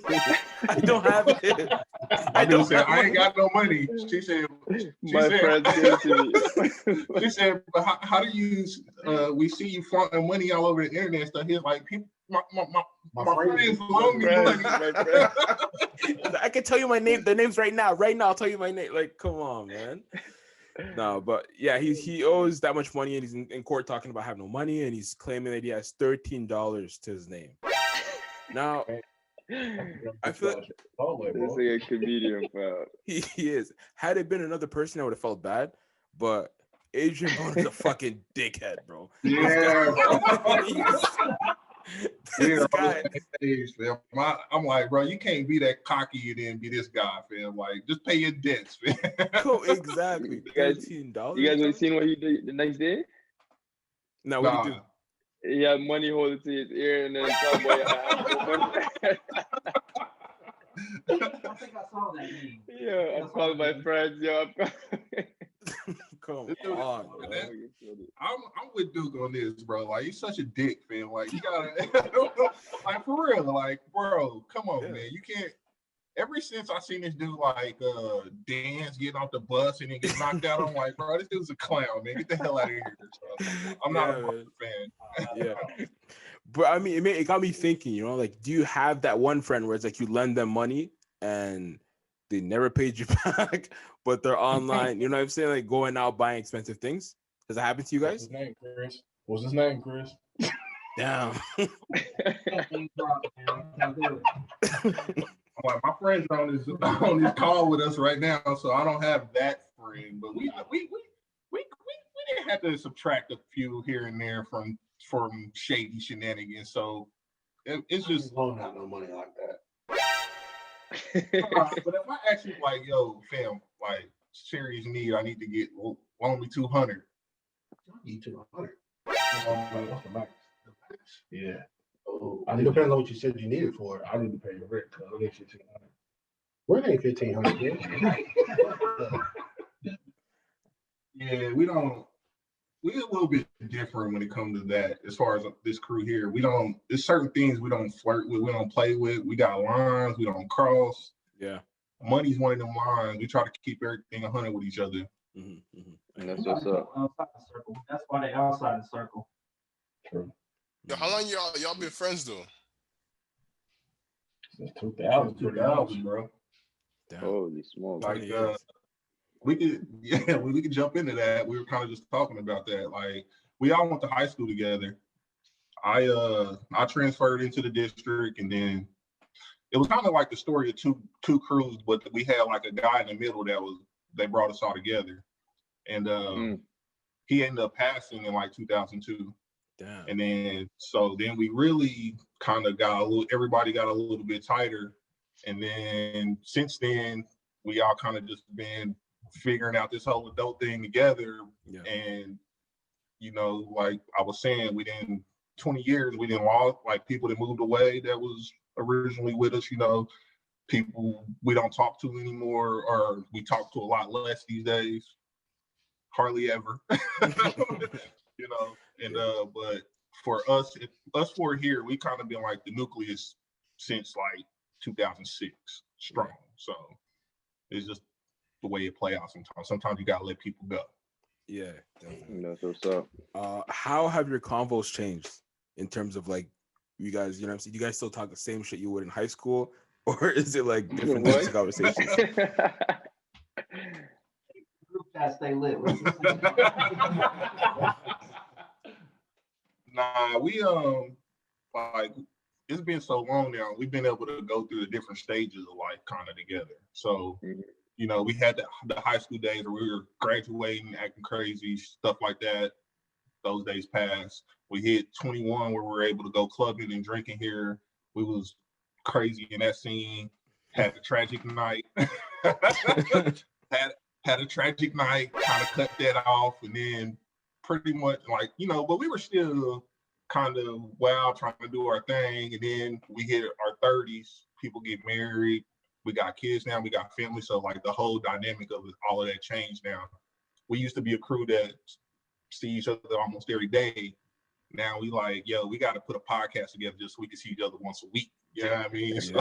I don't have it. I ain't got no money. She said, but how do you, we see you flaunting money all over the internet and stuff. He's like, people, my friends loan me money. I can tell you their names right now. Right now, I'll tell you my name. Like, come on, man. No, but yeah, he owes that much money, and he's in court talking about having no money, and he's claiming that he has $13 to his name. Now, I feel like this is a comedian, pal. He is. Had it been another person, I would have felt bad, but Adrien Broner's a fucking dickhead, bro. Yeah, this guy. I'm like, bro, you can't be that cocky and then be this guy, fam. Like, just pay your debts, man. Cool, exactly. $13. You guys have seen what he did the next day? No, what did he do? He had money holding to his ear, and then somebody I think I saw that meme. Yeah, I'm calling my friends, yo. Come on, I'm with Duke on this, bro. Like, he's such a dick, man. Like, you gotta, like, for real, like, bro, come on, man. You can't. ever since I seen this dude like dance, getting off the bus and then get knocked out, I'm like, bro, this dude's a clown, man. Get the hell out of here. So, I'm not a fan. Yeah. But I mean, it got me thinking, you know, like, do you have that one friend where it's like you lend them money and they never paid you back, but they're online, you know what I'm saying? Like going out buying expensive things. Does that happen to you guys? What's his name, Chris? What's his name, Chris? Damn. Like, my friends are on this call with us right now, so I don't have that friend. But we didn't have to subtract a few here and there from shady shenanigans. So it's just don't have no money like that. But if I actually like, yo, fam, like serious need, I need to get loan me 200. I need 200. What's the max? Yeah. Oh, it depends on what you said you needed for it. I need to pay the rent because I need 1,500. Rent ain't 1,500. Yeah, we're a little bit different when it comes to that. As far as this crew here, there's certain things we don't flirt with, we don't play with. We got lines we don't cross. Yeah. Money's one of them lines. We try to keep everything 100 with each other. Mm-hmm, mm-hmm. And that's what's up. Outside the circle. That's why they outside the circle. True. Yo, how long y'all been friends though? Since 2000, bro. Damn. Holy smokes. Like we could jump into that. We were kind of just talking about that. Like we all went to high school together. I transferred into the district, and then it was kind of like the story of two crews, but we had like a guy in the middle they brought us all together. And he ended up passing in like 2002. Damn. And then we really kind of everybody got a little bit tighter. And then since then, we all kind of just been figuring out this whole adult thing together. Yeah. And, you know, like I was saying, 20 years, we didn't lost like people that moved away that was originally with us, you know, people we don't talk to anymore, or we talk to a lot less these days. Hardly ever. You know, and but for us four here, we kind of been like the nucleus since like 2006 strong. So it's just the way it play out sometimes. Sometimes you gotta let people go. Yeah, definitely. That's what's up. How have your convos changed in terms of like you guys, you know what I'm saying? You guys still talk the same shit you would in high school, or is it like different types of conversations? Group chat stay lit. Nah, we like it's been so long now. We've been able to go through the different stages of life kind of together. So, you know, we had the high school days where we were graduating, acting crazy, stuff like that. Those days passed. We hit 21 where we were able to go clubbing and drinking here. We was crazy in that scene. Had a tragic night. had a tragic night. Kind of cut that off, and then pretty much like, you know, but we were still kind of wild trying to do our thing. And then we hit our 30s. People get married. We got kids now. We got family. So like the whole dynamic of all of that changed now. We used to be a crew that see each other almost every day. Now we like, yo, we got to put a podcast together just so we can see each other once a week. You know what I mean? So,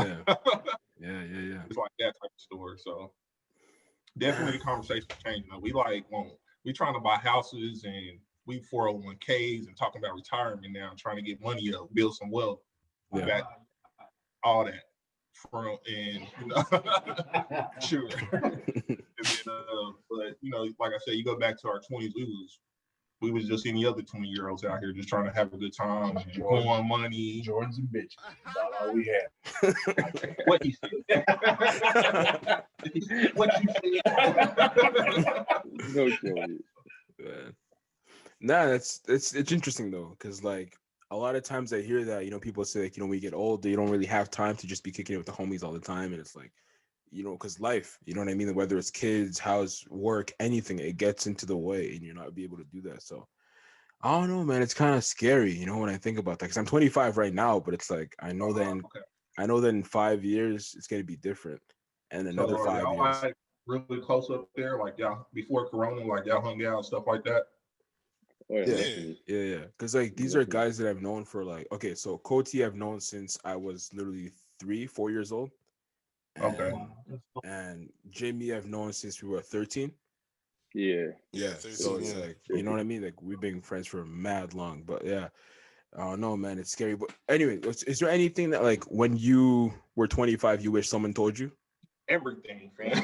Yeah. It's like that type of story. So definitely the conversation changing. We trying to buy houses and we 401ks and talking about retirement now, trying to get money up, build some wealth. Back, all that. And you know, sure. And then, but you know, like I said, you go back to our 20s, we was just any other 20-year-olds out here just trying to have a good time and go on money. Jordans and bitches. That's all we had. What he said. What you said. No, nah, it's interesting though, because like a lot of times I hear that, you know, people say like, you know, when you get older, you don't really have time to just be kicking it with the homies all the time, and it's like, you know, because life, you know what I mean? Whether it's kids, house, work, anything, it gets into the way and you're not be able to do that. So I don't know, man. It's kind of scary, you know, when I think about that. Because I'm 25 right now, but it's like I know that in 5 years it's gonna be different, and another 5 years. Like really close up there, like y'all before Corona, like y'all hung out and stuff like that. Yeah. Because like these are guys that I've known for like, okay, so Coty I've known since I was literally 3-4 years old. Okay. And Jimmy, I've known since we were 13. Yeah. Yeah. 13, So it's yeah. like, you know what I mean? Like we've been friends for mad long, but yeah. I don't know, man. It's scary. But anyway, is there anything that like when you were 25, you wish someone told you? Everything, fam.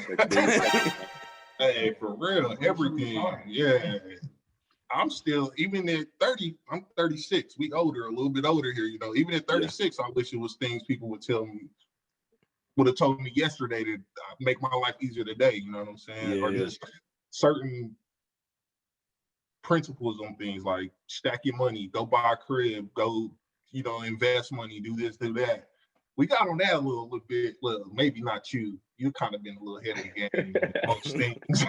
Hey, for real, everything. Yeah. I'm still, even at 30, I'm 36. We older, a little bit older here, you know. Even at 36, I wish it was things people would have told me yesterday to make my life easier today, you know what I'm saying? Or just certain principles on things like stack your money, go buy a crib, go, invest money, do this, do that. We got on that a little bit. Well, maybe not you. You kind of been a little ahead of the game in most things.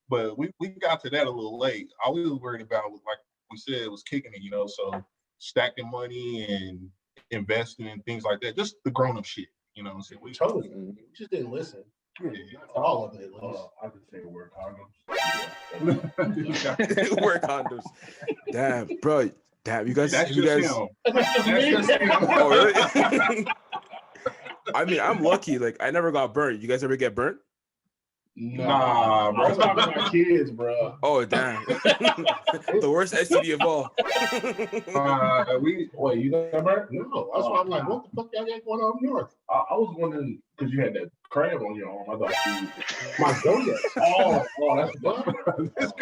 But we got to that a little late. All we was worried about was, like we said, was kicking it, so stacking money and investing and things like that. Just the grown-up shit, you know what I'm saying? We told you. We just didn't listen. Yeah. All of it. I could say wear condoms. Wear condoms. Damn, bro. Damn, you guys. That's you just guys. him. That's just him. Oh, really? I mean, I'm lucky. Like, I never got burnt. You guys ever get burnt? Nah, bro. I'm talking about kids, bro. Oh, damn. The worst STD of all. Wait, you got burnt? No, that's why I'm like, what the fuck y'all got going on north? I was wondering because you had that crab on your arm. I thought you. My Zodiac. Oh, that's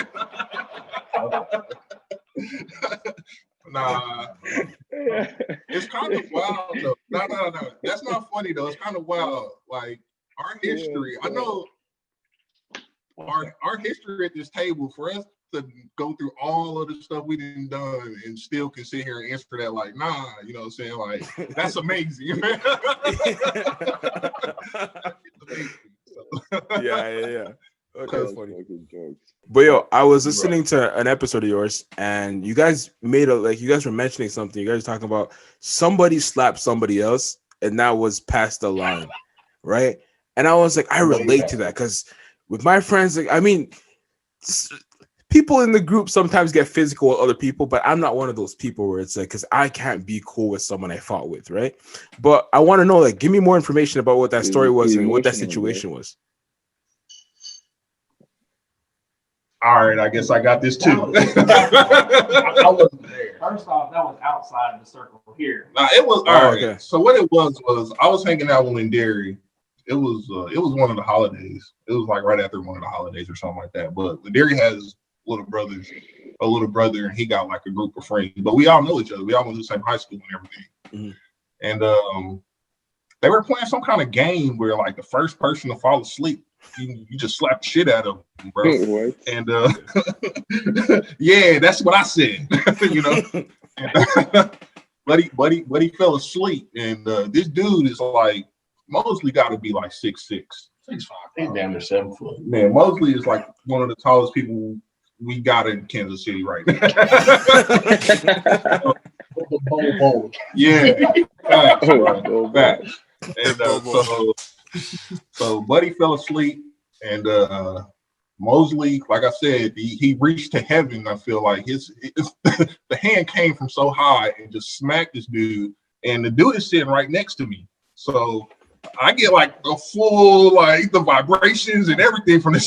Nah, it's kind of wild though. No. That's not funny though. It's kind of wild. Like our history. I know our history at this table, for us to go through all of the stuff we done done and still can sit here and answer that like, nah, you know what I'm saying? Like, that's amazing. Yeah. Okay, that's funny. But yo, I was listening to an episode of yours, and you guys you guys were mentioning something. You guys were talking about somebody slapped somebody else, and that was past the line, right? And I was like, I relate to that because with my friends, like, I mean, people in the group sometimes get physical with other people, but I'm not one of those people where it's like, because I can't be cool with someone I fought with, right? But I want to know, like, give me more information about what that story was and what that situation was. All right, I guess I got this too. I wasn't there. First off, that was outside of the circle here. Nah, it was all right. Okay. So what it was I was hanging out with Lindari. It was one of the holidays. It was like right after one of the holidays or something like that. But Lindari has a little brother, and he got like a group of friends. But we all know each other. We all went to the same high school and everything. Mm-hmm. And they were playing some kind of game where like the first person to fall asleep, you just slap the shit out of him, bro. What? And yeah, that's what I said. And, but he fell asleep, and this dude is like Mosley got to be like 6'6". 6'5". He's damn near 7 foot. Man, Mosley is like one of the tallest people we got in Kansas City right now. Yeah, facts, bro. Facts. And so Buddy fell asleep, and Mosley, like I said, he reached to heaven. I feel like the hand came from so high and just smacked this dude, and the dude is sitting right next to me. So I get like the full, like the vibrations and everything from this.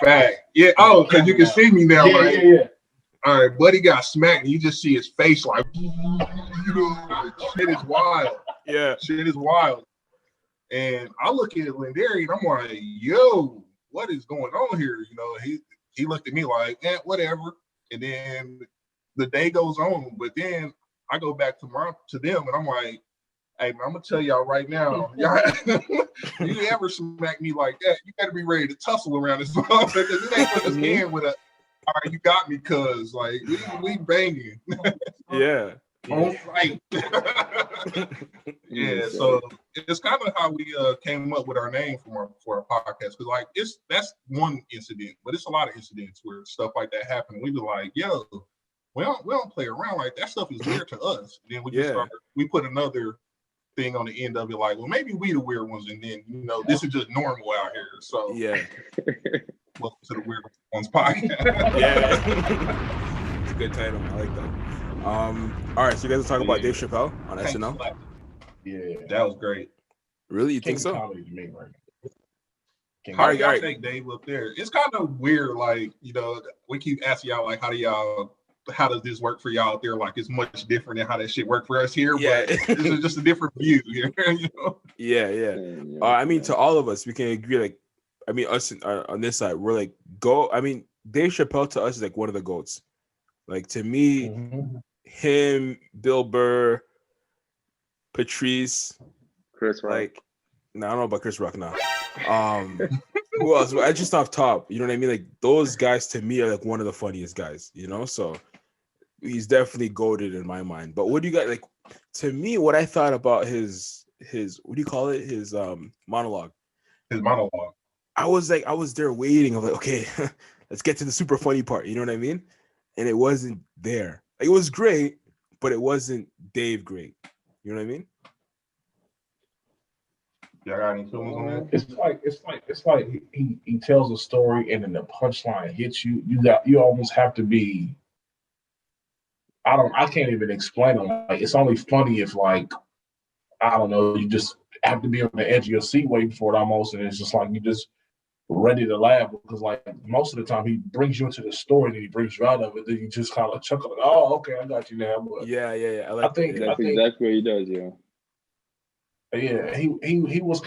Fact. Yeah. Oh, because you can see me now, right? Yeah. All right, Buddy got smacked, and you just see his face like, shit is wild. Yeah. Shit is wild. And I look at Lindari, and I'm like, yo, what is going on here? He looked at me like, whatever. And then the day goes on, but then I go back to them, and I'm like, hey, man, I'm going to tell y'all right now, you ever smack me like that, you better be ready to tussle around this motherfucker, because it ain't put his hand with a, all right, you got me, cuz, like, we banging. Yeah. On fight. Yeah, so it's kind of how we came up with our name for our podcast, because like that's one incident, but it's a lot of incidents where stuff like that happened. We were like, yo, we don't play around, like that stuff is weird to us. And then we put another thing on the end of it, like, well, maybe we the weird ones, and then this is just normal out here. So yeah, welcome to the Weird Ones podcast. Yeah, it's a good title. I like that. All right, so you guys are talking about Dave Chappelle on SNL. Yeah, that was great. Really, you think King so? comedy to me right now. How do y'all take Dave up there? It's kind of weird, like, you know, we keep asking y'all, like, how does this work for y'all out there? Like, it's much different than how that shit worked for us here, but this is just a different view here, you know? Yeah. I mean, to all of us, we can agree, like, I mean, us on this side, we're like, Dave Chappelle to us is like one of the GOATs. Like, to me, him, Bill Burr, Patrice, Chris Rock. Like, no, I don't know about Chris Rock now. Who else? I just off top, you know what I mean? Like, those guys to me are like one of the funniest guys, you know? So he's definitely goated in my mind. But what do you got? Like, to me, what I thought about his what do you call it? His monologue. His monologue. I was there waiting. I'm like, okay, let's get to the super funny part. You know what I mean? And it wasn't there. Like, it was great, but it wasn't Dave great. You know what I mean? Y'all got any feelings on that? It's like he tells a story and then the punchline hits you. You almost have to be. I can't even explain it. Like, it's only funny if, like, I don't know, you just have to be on the edge of your seat waiting for it almost, and it's just like you just ready to laugh because, like, most of the time he brings you into the story and then he brings you out of it. Then you just kind of chuckle, like, oh, okay, I got you now. But yeah. I think that's exactly what he does. Yeah, he was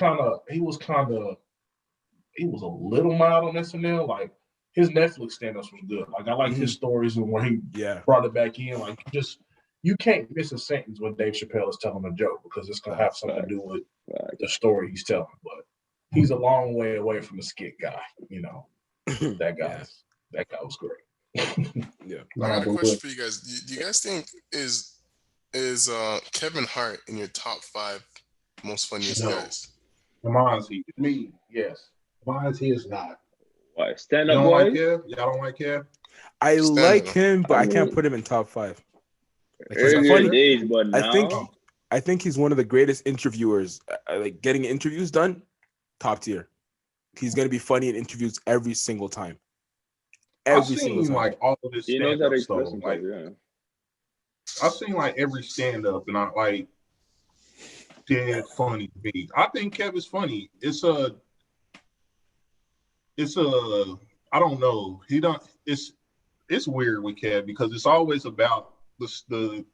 a little mild on SNL. Like, his Netflix stand-ups was good. Like, I liked his stories and where he brought it back in. Like, you can't miss a sentence when Dave Chappelle is telling a joke because it's gonna have something to do with the story he's telling. But he's a long way away from the skit guy. You know, that guy was great. I got a question for you guys. Do you guys think is Kevin Hart in your top 5 most funniest guys? Why is he? Me, yes. Why is he is not? Why stand up boy? Like Y'all don't like Kev? I like him, but I can't put him in top 5. Like, earlier days, but now I think he's one of the greatest interviewers. Like, getting interviews done, top tier. He's gonna be funny in interviews every single time. I've seen like all of this stand-up stuff. Like, I've seen like every stand-up, and I like dead funny to me. I think Kev is funny. It's a I don't know. It's weird with Kev because it's always about the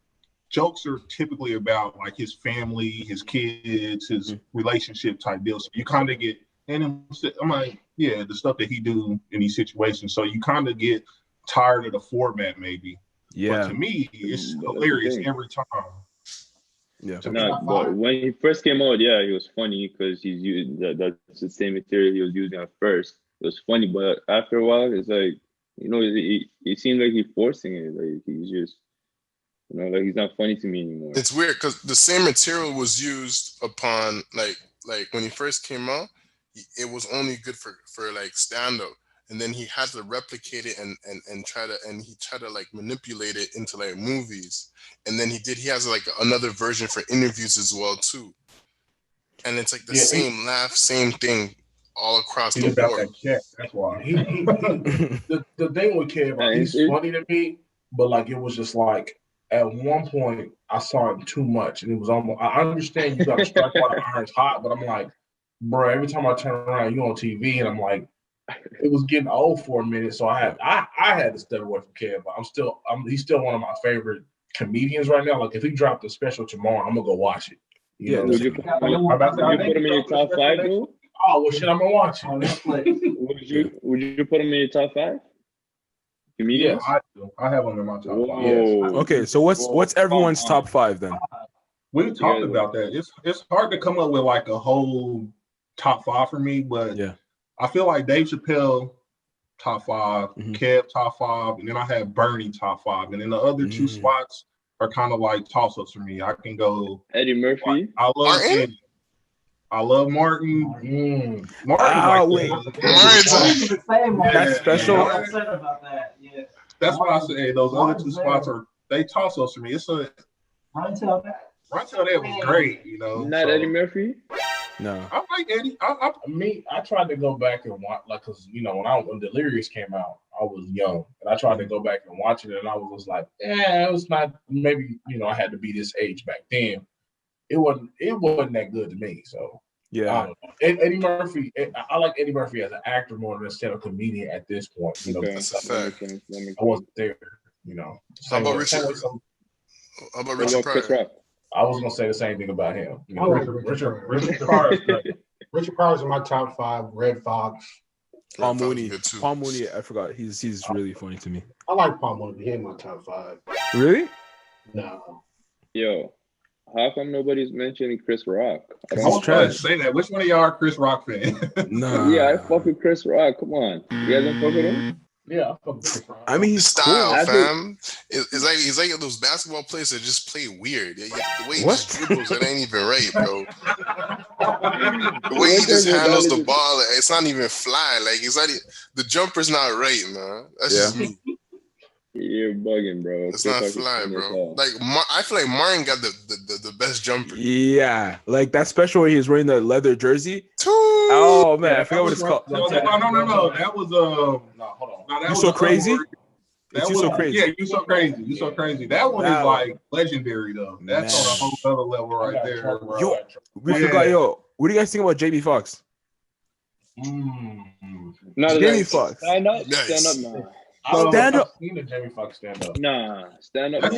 jokes are typically about like his family, his kids, his relationship type deal. So you kind of get, and I'm like, yeah, the stuff that he do in these situations. So you kind of get tired of the format maybe. Yeah. But to me, it's hilarious every time. Yeah. But when he first came out, yeah, he was funny because he's using that's the same material he was using at first. It was funny, but after a while, it's like, you know, it seemed like he's forcing it. Like, he's just, you know, like, he's not funny to me anymore. It's weird because the same material was used upon like when he first came out. It was only good for like stand up, and then he had to replicate it and try to like manipulate it into like movies, and then he has like another version for interviews as well too, and it's like the same laugh, same thing all across the board. That's why the thing with Kev, he's funny to me, but like it was just like at one point I saw it too much, and it was almost. I understand you got to strike while the iron's hot, but I'm like, bro, every time I turn around, you on TV, and I'm like, it was getting old for a minute, so I had to step away from Kev. But he's still one of my favorite comedians right now. Like, if he dropped a special tomorrow, I'm gonna go watch it. Would you put him in your top 5, dude? Oh, well, shit, I'm gonna watch it. Would you put him in your top 5? Comedians? Yeah, I have him in my top 5. Yes. Okay, so what's everyone's top 5 then? We've talked about that. It's hard to come up with like a whole top 5 for me, but I feel like Dave Chappelle top 5, Kev top 5, and then I have Bernie top 5, and then the other 2 spots are kind of like toss-ups for me. I can go Eddie Murphy. I love Eddie. I love Martin. That's special. That's why I say those other 2 spots they toss-ups for me. It's a Until that was great, you know. Not Eddie Murphy. No, I like Eddie. I tried to go back and watch, like, cause you know when Delirious came out, I was young, and I tried to go back and watch it, and I was like, it was not. Maybe I had to be this age back then. It wasn't that good to me. So Yeah. Eddie Murphy. I like Eddie Murphy as an actor more than a stand-up comedian at this point. You know, That's a fact. I wasn't there. You know. How about Richard Chris Pryor? Rock? I was gonna say the same thing about him. You know, I like Richard Pryor. Richard Pryor's in my top 5. Red Fox. Paul Mooney. Paul Mooney. I forgot. He's really funny to me. I like Paul Mooney. He in my top 5. Really? No. Yo, how come nobody's mentioning Chris Rock? I was trying to say that. Which one of y'all are Chris Rock fans? Nah. Yeah, I fuck with Chris Rock. Come on, you guys don't fuck with him? Yeah, I fuck with Chris Rock. I mean, he's style, cool. fam. It's like those basketball players that just play weird. The way he just dribbles, it ain't even right, bro. The way he just handles the ball, it's not even fly. Like it's like the jumper's not right, man. That's just me. You're bugging, bro. It's not fly, bro. Like I feel like Martin got the best jumper. Yeah, like that special where he was wearing the leather jersey. Oh man, I forgot what it's called. No. That was no, hold on. No, You So Crazy? You So Crazy. Yeah, You So Crazy. You So Crazy. That one is like legendary though. That's on a whole other level right there. Yo, we forgot. Yo, what do you guys think about JB Fox? JB Fox. Stand up now. Stand up. I've seen the Jamie Foxx stand up. Nah, stand up.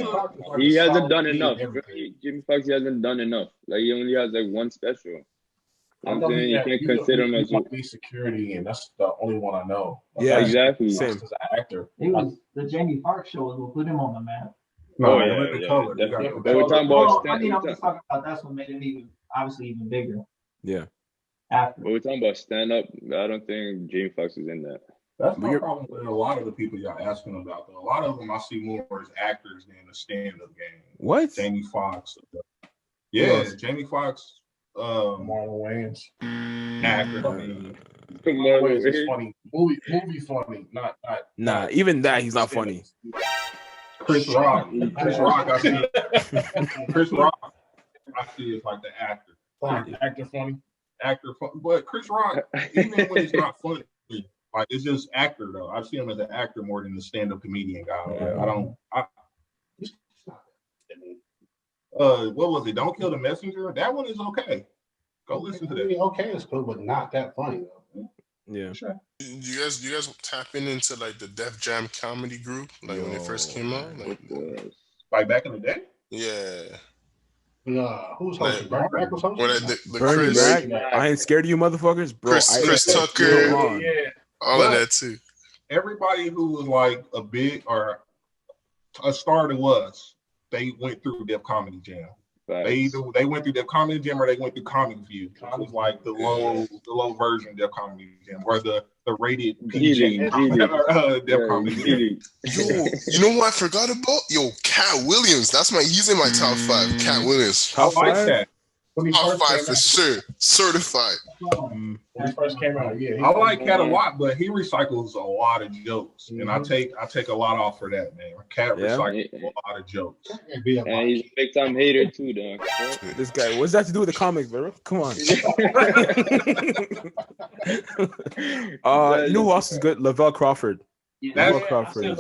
He hasn't done enough. Jimmy Fox hasn't done enough. Like he only has like one special. I'm saying you can't consider him as security, and that's the only one I know. Yeah, exactly. Same as an actor. It was the Jamie Foxx show will put him on the map. No, definitely. But we're talking about. I'm just talking about that's what made him even bigger. Yeah. After. But we're talking about stand up. I don't think Jamie Foxx is in that. That's my problem with a lot of the people y'all asking about. Though. A lot of them I see more as actors than the stand-up game. What? Jamie Foxx. Yeah, Jamie Foxx. Marlon Wayans. Actor. Wayans is funny. Movie funny. Not. Even that he's not funny. Chris Rock. Chris Rock. I see is like the actor. Actor funny. Actor funny. But Chris Rock, even when he's not funny. Like it's just actor though. I see him as an actor more than the stand-up comedian guy. What was it? Don't Kill the Messenger. That one is okay. Go listen to that. Okay, it's cool, but not that funny though. Yeah. Sure. You guys tapping into like the Def Jam comedy group like when it first came out? Like back in the day? Yeah. Who's hosting? Bernie Mac was hosting? Bernie Mac. I ain't scared of you motherfuckers, bro. Chris Tucker. All of that too. Everybody who was like a big or a star to us, they went through Def Comedy Jam. They went through Def Comedy Jam or they went through Comic View. It was like the low version of Def Comedy Jam or the rated PG Def Comedy Jam. You know what I forgot about? Yo, Cat Williams. He's in my top 5. Cat Williams. I like that. Top 5 for sure. Certified. When he first came out, I like Cat a lot, but he recycles a lot of jokes, and I take a lot off for that, man. Cat recycles a lot of jokes, and he's a big time hater too, though. This guy, what's that to do with the comics, bro? Come on. You know who else is good? Lavelle Crawford. Lavelle Crawford.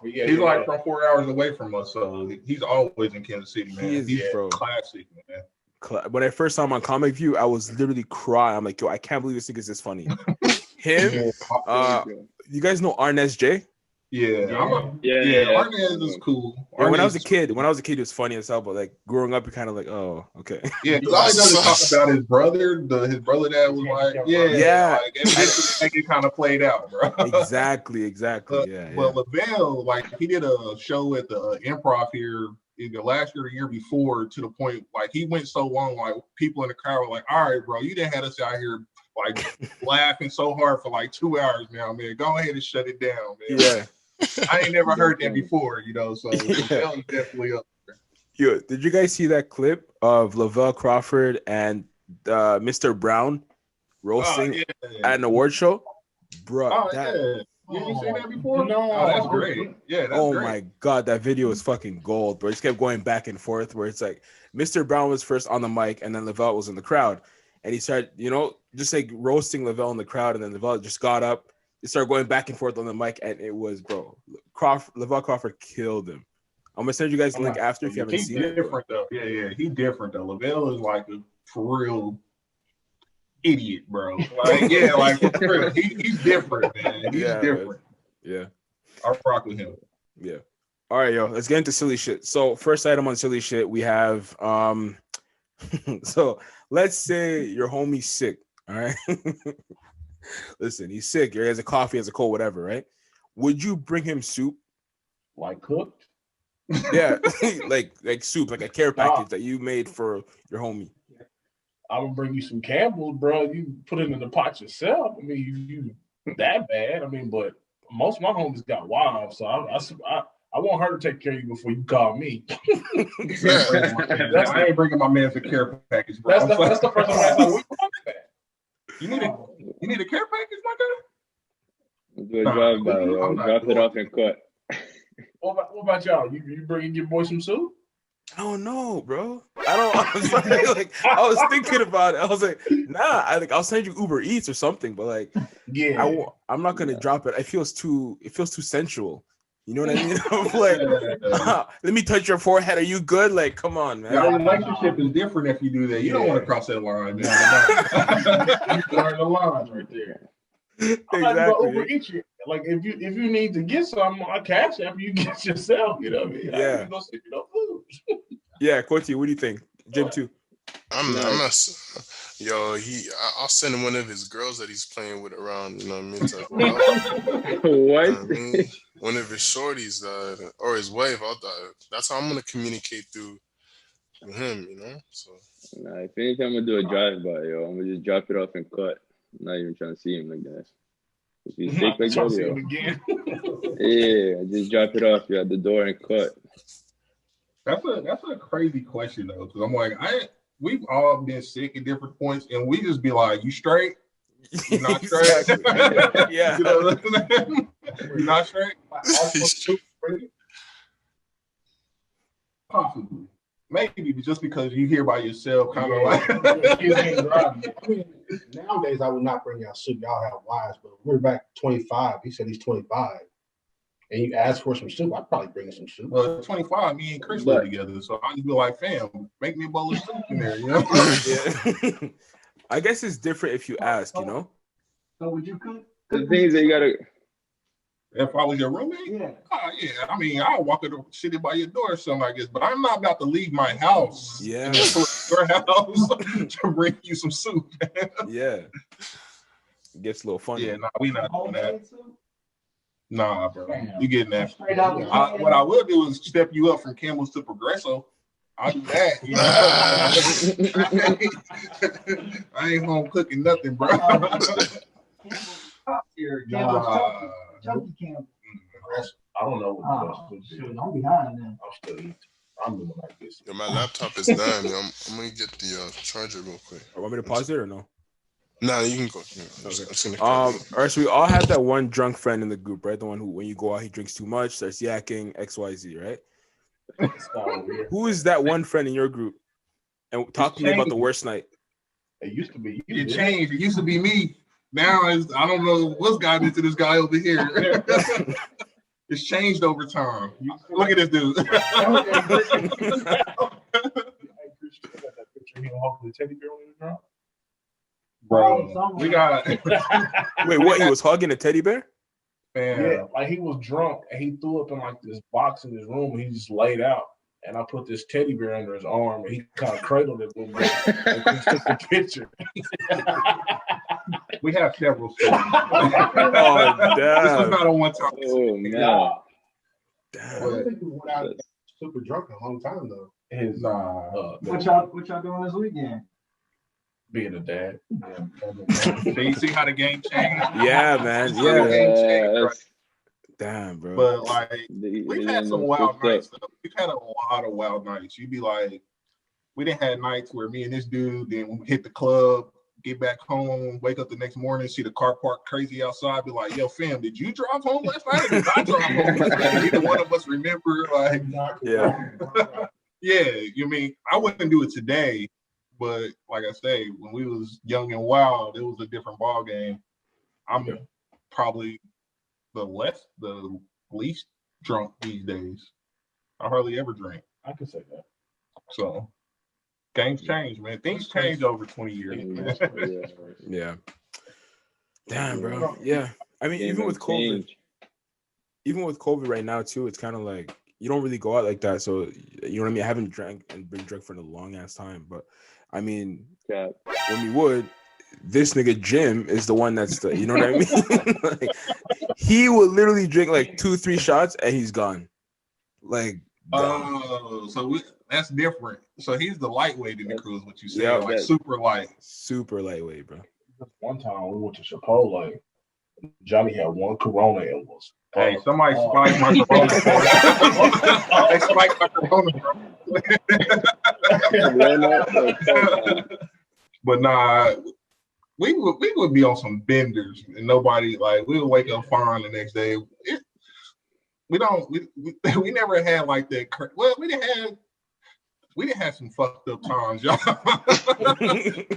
Yeah, he's like from 4 hours away from us, so he's always in Kansas City, man. He's classic, man. When I first saw him on Comic View, I was literally crying. I'm like, yo, I can't believe this thing is this funny. Him, you guys know Arnez J? Yeah. Arnez is cool. Yeah, when I was a kid, it was funny as hell. But like growing up, you're kind of like, oh, okay. Yeah, because I doesn't talk about his brother. His brother that was like, like, it kind of played out, bro. Exactly. But Lavelle, like, he did a show at the Improv here either last year or the year before, to the point like he went so long, like people in the crowd were like, all right, bro, you done had us out here like laughing so hard for like 2 hours now, man. Go ahead and shut it down, man. Yeah. I ain't never heard that before, so Lavelle is definitely up there. Yo, did you guys see that clip of Lavelle Crawford and Mr. Brown roasting at an award show? Bro, You ain't seen that before? No. Oh, that's great. Yeah, that's great. My God, that video is fucking gold, bro. It just kept going back and forth where it's like Mr. Brown was first on the mic and then Lavelle was in the crowd. And he started, just like roasting Lavelle in the crowd. And then Lavelle just got up. They started going back and forth on the mic. And it was, bro, Lavelle Crawford killed him. I'm going to send you guys the link after if you haven't seen it. He's different, though. Yeah. He's different, though. Lavelle is like for real. idiot, bro. Like, yeah, like for real. He's different, man. He's different. Man. Yeah. I rock with him. Yeah. All right, yo. Let's get into silly shit. So first item on silly shit, we have so let's say your homie's sick. All right. Listen, he's sick. He has a cough, he has a cold, whatever, right? Would you bring him soup? Like cooked? Yeah, like soup, like a care package that you made for your homie. I'm gonna bring you some Campbell's, bro. You put it in the pot yourself. I mean, you that bad. I mean, but most of my homies got wives, so I want her to take care of you before you call me. I ain't bringing my man a care package, bro. That's the first time I was like, you need a care package, my guy? Do a drive-by, yo. Drop it off and cut. What about y'all? You bringing your boy some soup? I don't know, bro. I was thinking about it. I was like, nah. I'll send you Uber Eats or something, but like, yeah, I'm not gonna drop it. It feels too sensual. You know what I mean? I'm like, let me touch your forehead. Are you good? Like, come on, man. Your relationship is different if you do that. You don't want to cross that line, man. You learn the lines right there. I'm not gonna Uber Eat you. Like if you need to get something, I cash app you get yourself. You know what I mean? Yeah. Food. Yeah, Quinty, what do you think? Jim too. I'm not. Yo, I'll send him one of his girls that he's playing with around. You know what I mean? What? You know what I mean? One of his shorties, or his wife. That's how I'm gonna communicate through him. You know. So. Nah, if anything, I'm gonna do a drive-by, yo. I'm gonna just drop it off and cut. I'm not even trying to see him like that. If he's sick like that, yo. Yeah, just drop it off at the door and cut. That's a crazy question though, because I'm like, we've all been sick at different points, and we just be like, "You straight? You not straight? Yeah, you know, you not straight? Possibly, maybe just because you here by yourself, kind of like." I mean, nowadays, I would not bring y'all soup. Y'all have wives, but we're back 25. He said he's 25. And you ask for some soup, I'd probably bring some soup. Well, 25, me and Chris live together, so I just be like, fam, make me a bowl of soup in there, you know? Yeah. I guess it's different if you ask, you know? So would you cook? The things that you gotta... If I was your roommate? Yeah. Yeah. I mean, I'll walk it sitting by your door or something like this, but I'm not about to leave my house. Yeah. Your house to bring you some soup. Yeah. It gets a little funny. Yeah, we not doing that. Nah, bro. Damn. You getting that? Straight out the What I will do is step you up from Campbell's to Progresso. I'll do that. You know? I ain't home cooking nothing, bro. Chunky Campbell. I don't know what Oh, shoot, I'm behind then. I'm doing like this. Yo, my laptop is done. Yo. I'm gonna get the charger real quick. Want me to pause it or no? Nah, you can go. Yeah, Okay. All right, so we all have that one drunk friend in the group, right? The one who, when you go out, he drinks too much, starts yakking, XYZ, right? Who is that one friend in your group? And talk to me about the worst night. It used to be you. It changed. It used to be me. Now I don't know what's gotten into this guy over here. It's changed over time. Look at this dude. Bro, we got. Wait, what? He was hugging a teddy bear? Man. Yeah, like he was drunk and he threw up in like this box in his room. And he just laid out, and I put this teddy bear under his arm, and he kind of cradled it a little bit and we took the picture. We have several stories. Oh, damn. This was not a one-time. Oh, man. Damn. I don't think we went out super drunk in a long time though. What y'all doing this weekend? Being a dad. So you see how the game changed? Yeah, man. Yeah. Damn, bro. But like, we've had some wild nights though. We've had a lot of wild nights. You'd be like, we didn't have nights where me and this dude, then we hit the club, get back home, wake up the next morning, see the car parked crazy outside, be like, yo, fam, did you drive home last night? Or did I drive home last night? Neither one of us remember. Like, yeah. Yeah, you mean, I wouldn't do it today, but like I say, when we was young and wild, it was a different ball game. I'm probably the least drunk these days. I hardly ever drink. I can say that. So Games change, man. Things change over 20 years, man. Yeah. Damn, bro. Yeah. I mean, even with COVID right now too, it's kind of like you don't really go out like that. So you know what I mean? I haven't drank for a long ass time, but I mean, when we would, this nigga Jim is the one that's the, you know what I mean? Like, he will literally drink like 2-3 shots and he's gone. Like, that's different. So he's the lightweight in the crew, is what you say, Yeah, super light. Super lightweight, bro. One time we went to Chappelle, Johnny had one Corona and was. Hey, somebody spiked my Corona. They spiked my Corona, bro. But nah, we would be on some benders and nobody, like, we would wake up fine the next day. We never had like that. Well, we didn't have some fucked up times, y'all.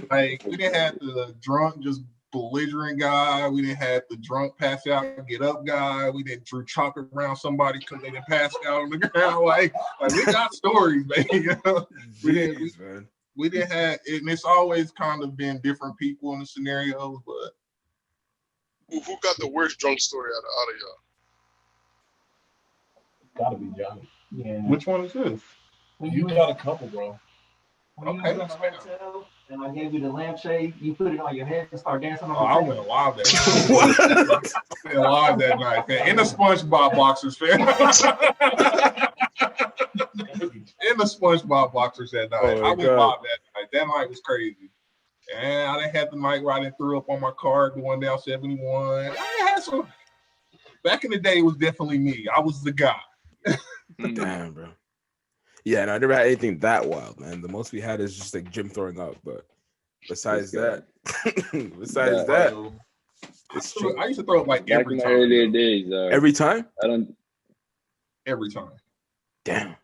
Like, we didn't have the drunk, just belligerent guy. We didn't have the drunk pass out, get up guy. We didn't drew chalk around somebody because they didn't pass out on the ground. Like we got stories, man. You know? We didn't have, and it's always kind of been different people in the scenarios, but. Who got the worst drunk story out of y'all? Gotta be Johnny. Yeah. Which one is this? You got a couple, bro. When you was in the hotel and I gave you the lampshade, you put it on your head and start dancing on the I went live that night. I went live that night, man. In the SpongeBob boxers, fam. In the SpongeBob boxers that night. I went live that night. That night was crazy. And I didn't have the night where I didn't threw up on my car going down 71. I had some. Back in the day, it was definitely me. I was the guy. Damn, bro. Yeah, and I never had anything that wild, man. The most we had is just like Jim throwing up, but besides that, it's true. I used to throw up like every time. Earlier days, every time. Every time. Damn.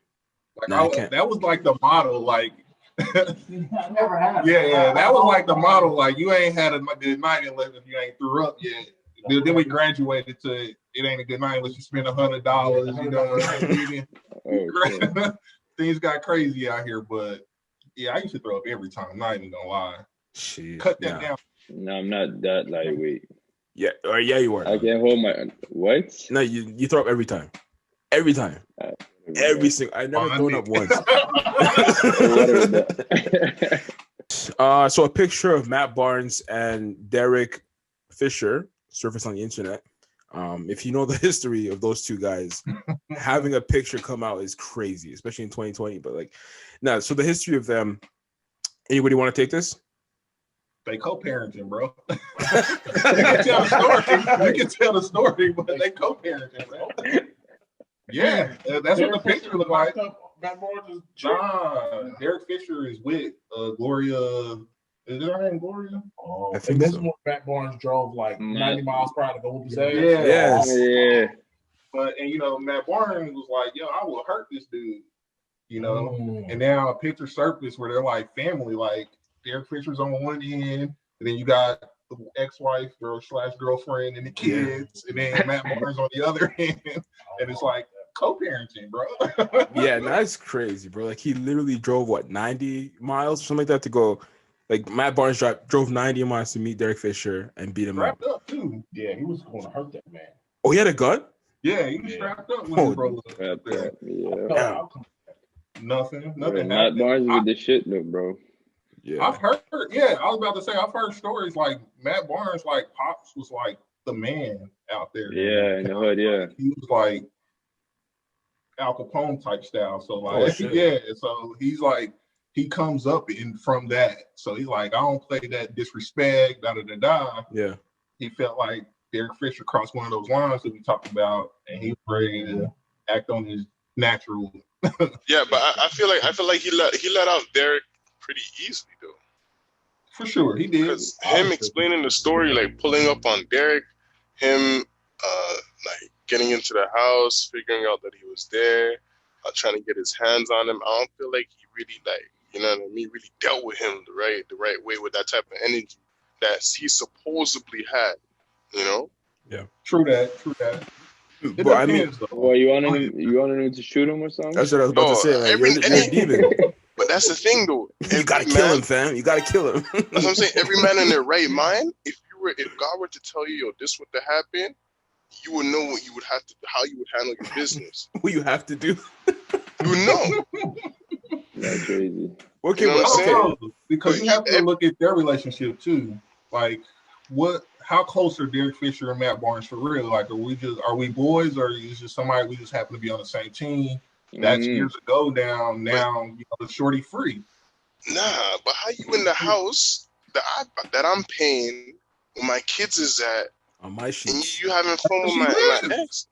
Like that was like the motto, like. Never had. Yeah, that was like the motto, like you ain't had a good night unless you ain't threw up yet. Then we graduated to it ain't a good night unless you spend $100. You know what I mean? Things got crazy out here, but yeah, I used to throw up every time. I'm not even gonna lie. Shit, cut that down. No, I'm not that lightweight. Yeah, or yeah, you are. I can't hold my what? No, you throw up every time. Every time. Every single. I never thrown up once. So a picture of Matt Barnes and Derek Fisher surfaced on the internet. If you know the history of those two guys, having a picture come out is crazy, especially in 2020. But like, now, so the history of them. Anybody want to take this? They co-parenting, bro. You can tell the story, but they co-parenting, bro. Yeah, that's Derek what the picture looked like. Derek Fisher is with Gloria. Is her name Gloria? I think that's what Matt Barnes drove like 90 miles per hour to go with his ass. Yeah. But Matt Barnes was like, "Yo, I will hurt this dude," And now a picture surfaced where they're like family, like Derek Fisher's on one end, and then you got the ex-wife / girlfriend and the kids, and then Matt Barnes on the other end, and it's like co-parenting, bro. Yeah, that's crazy, bro. Like he literally drove 90 miles or something like that to go. Like Matt Barnes drove 90 miles to meet Derek Fisher and beat him strapped up too. Yeah, he was going to hurt that man. Oh, he had a gun? Yeah, he was strapped up when his brother. Yeah. Nothing. Matt Barnes with the shit though, bro. Yeah. I've heard. Yeah, I was about to say I've heard stories like Matt Barnes, like Pops was like the man out there. Yeah, in the hood. Yeah, he was like Al Capone type style. So like, so he's like. He comes up from that. So he's like, I don't play that disrespect, da-da-da-da. Yeah. He felt like Derek Fisher crossed one of those lines that we talked about, and he was ready to act on his natural. Yeah, but I feel like he let out Derek pretty easily, though. For sure, he did. Because him explaining the story, like pulling up on Derek, him like getting into the house, figuring out that he was there, trying to get his hands on him. I don't feel like he really really dealt with him the right way with that type of energy that he supposedly had, Yeah. True that. But I mean, well, you wanted him to shoot him or something? That's what I was about to say. Like, you're a demon. But that's the thing, though. You gotta kill him, fam. You gotta kill him. That's what I'm saying. Every man in their right mind, if God were to tell you, yo, this would have happened, you would know what you would have to, how you would handle your business. What you have to do. You know. That's crazy. You Okay, know what I'm saying? Because you have to look at their relationship too. Like, how close are Derek Fisher and Matt Barnes for real? Like, are we boys, or is just somebody we just happen to be on the same team? That's years ago down. Now, shorty free. Nah, but how you in the house that I'm paying when my kids is at on my sheet, and you having fun with my ex?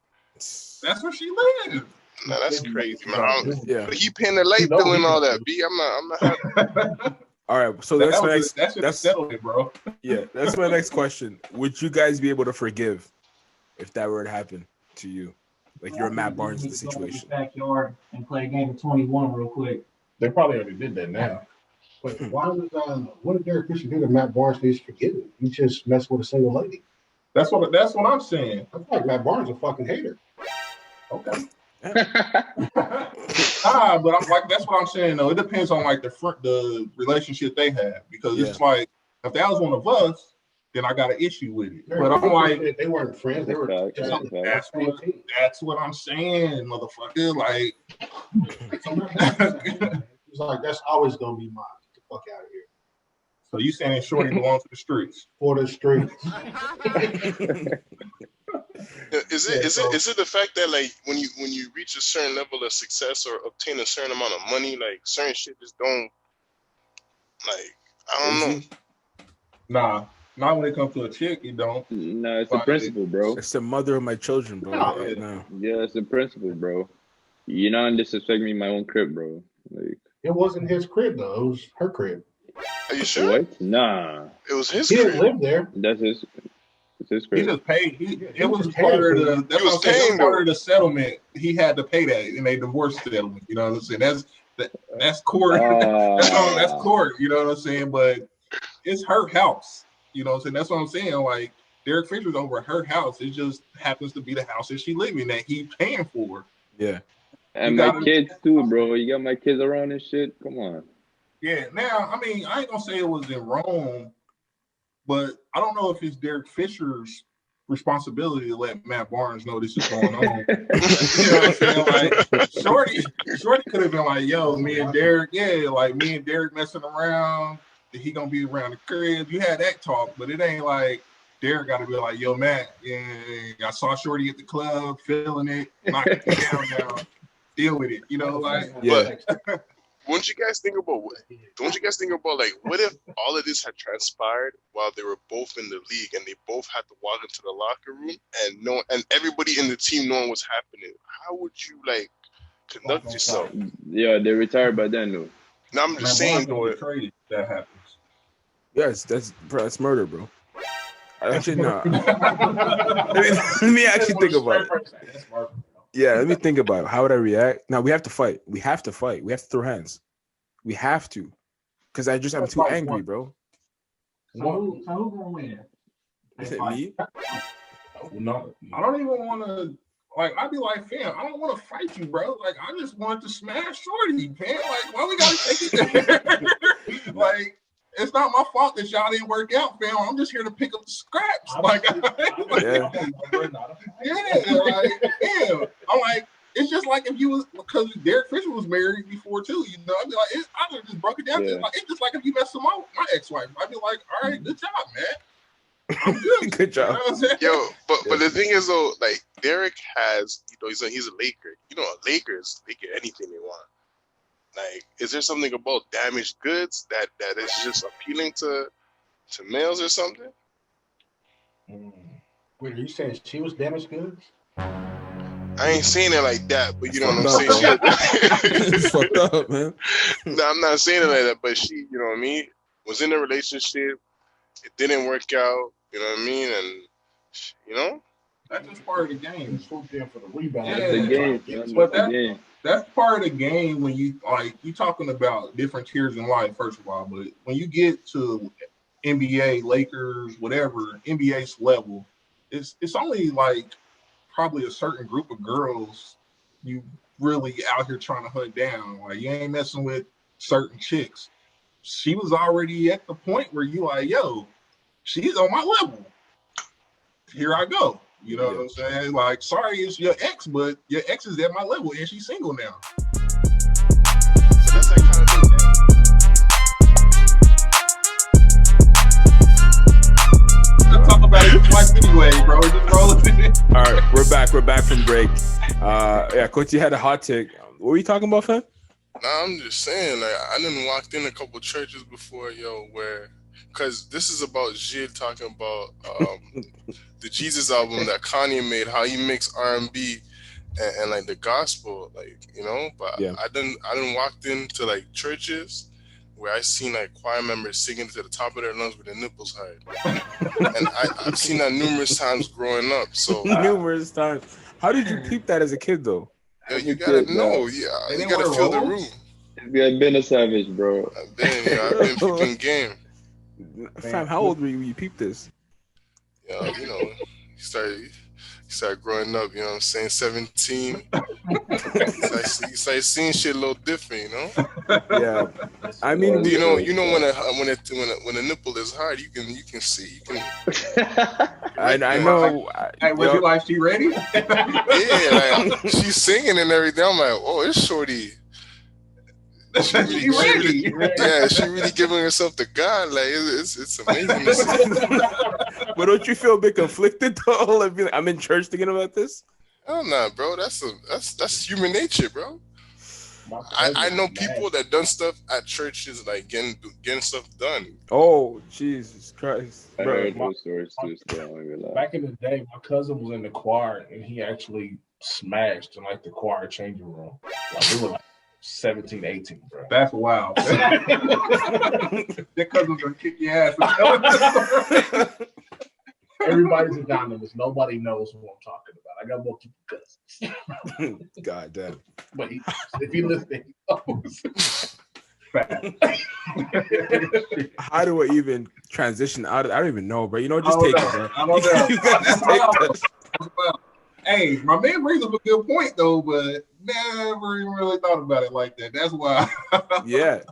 That's where she lives. Nah, that's crazy, man. Yeah, but he paying the light bill and all that. B, I'm not happy. All right, so that's settle it, bro. Yeah, that's my next question. Would you guys be able to forgive if that were to happen to you? Like you're Matt Barnes in the situation. Backyard and play a game of 21 real quick. They probably already did that now. But why was what did Derek Fisher do that Matt Barnes needs forgiven? You just messed with a single lady. That's what I'm saying. I feel like Matt Barnes a fucking hater. Okay. But I'm like, that's what I'm saying though. It depends on like the relationship they have, because it's like if that was one of us, then I got an issue with it. But I'm like, they weren't friends. They were. That's what I'm saying, motherfucker. Like, it's like that's always gonna be mine. Get the fuck out of here. So you saying Shorty belongs to the streets? For the streets. Is it the fact that like when you reach a certain level of success or obtain a certain amount of money, like certain shit just don't, like, I don't know. Nah, not when it comes to a chick, you don't. Nah, it's the principle, bro. It's the mother of my children, bro. No. Yeah, it's the principle, bro. You're not disrespecting me in my own crib, bro. Like, it wasn't his crib though. It was her crib. Are you sure? What? Nah. It was his crib. He crib. didn't live there. That's his. It's his crib. He just paid. It was part of the. That's what I'm saying. Part of the settlement. He had to pay that in a divorce settlement. You know what I'm saying? That's court. That's court. You know what I'm saying? But it's her house. You know what I'm saying? That's what I'm saying. Like, Derek Fisher's over her house. It just happens to be the house that she living in that he's paying for. Yeah. And my kids too, bro. You got my kids around and shit. Come on. Yeah. Now, I mean, I ain't gonna say it was in Rome, but I don't know if it's Derek Fisher's responsibility to let Matt Barnes know this is going on. You know what I'm saying? Like, Shorty could have been like, yo, me and Derek messing around. He gonna be around the crib. You had that talk, but it ain't like Derek got to be like, yo, Matt, yeah, I saw Shorty at the club, feeling it, knocking it down, deal with it. You know, like, yeah. But don't you guys think about like, what if all of this had transpired while they were both in the league and they both had to walk into the locker room and everybody in the team knowing what's happening? How would you like conduct yourself? Yeah, they retired by then, though. No, I'm just saying, though. That happens. Yes, that's murder, bro. Actually, no. Let me actually think about it. Yeah, let me think about it. How would I react? Now we have to fight. We have to fight. We have to throw hands. We have to, because I'm too angry, bro. So who gonna win? Is it me? No, I don't even want to. Like, I'd be like, fam, I don't want to fight you, bro. Like, I just wanted to smash Shorty, man. Like, why we gotta take it there? Like, it's not my fault that y'all didn't work out, fam. I'm just here to pick up the scraps. Like, damn. I'm like, it's just like if you was, because Derek Fisher was married before too, you know. I'd be like, I would just broke it down. Yeah. It's just like if you messed with my ex-wife. I'd be like, all right, good job, man. I'm good. Good job. You know but the thing is though, like Derek has, you know, he's a Laker. You know, Lakers get anything they want. Like, is there something about damaged goods that is just appealing to males or something? Wait, are you saying she was damaged goods? I ain't saying it like that, but you know what I'm saying. It's fucked up, man. No, I'm not saying it like that, but she, you know what I mean, was in a relationship. It didn't work out. You know what I mean? And, you know? That's just part of the game. For the rebound. That's the game. But that's part of the game when you talking about different tiers in life, first of all. But when you get to NBA, Lakers, whatever, NBA's level, it's only like probably a certain group of girls you really out here trying to hunt down. Like, you ain't messing with certain chicks, she was already at the point where you like, yo, she's on my level. Here I go. You know what I'm saying? Like, sorry, it's your ex, but your ex is at my level and she's single now. So that's that kind of thing. Let's talk about it twice anyway, bro. Just roll it. All right, we're back from break. Yeah, Coach, you had a hot take. What were you talking about, fam? Nah, I'm just saying, like, I done walked in a couple churches before, where, because this is about Gilles talking about the Jesus album that Kanye made, how he mixed R&B and like the gospel, like, but I done walked into like churches where I seen like choir members singing to the top of their lungs with their nipples hard. And I've seen that numerous times growing up. So numerous times. How did you peep that as a kid, though? You gotta know, you gotta feel the room. I've been a savage, bro. I've been peeping game. Fam, how old were you when you peeped this? You started growing up, you know what I'm saying, 17. You started seeing shit a little different, Yeah. I mean, when a nipple is hard, you can see. I know. Hey, was you like, she ready? Yeah, like, she's singing and everything. I'm like, oh, it's shorty. She ready. Yeah, she really giving herself to God. Like, it's amazing to see. But don't you feel a bit conflicted though? Like, I'm in church thinking about this. Hell nah, bro. That's human nature, bro. I know people that done stuff at churches, like getting stuff done. Oh, Jesus Christ, I bro. heard those stories too. Back in the day, my cousin was in the choir and he actually smashed in like the choir changing room. Like, we were like 17, 18, bro. That's wild. That cousin's gonna kick your ass. Everybody's anonymous. Nobody knows who I'm talking about. I got multiple cousins. God damn. But if you listen, he knows. How do I even transition out of? I don't even know, bro. Just take it, bro. I don't know. You guys just take this. Hey, my man brings up a good point though, but never even really thought about it like that. That's why. Yeah.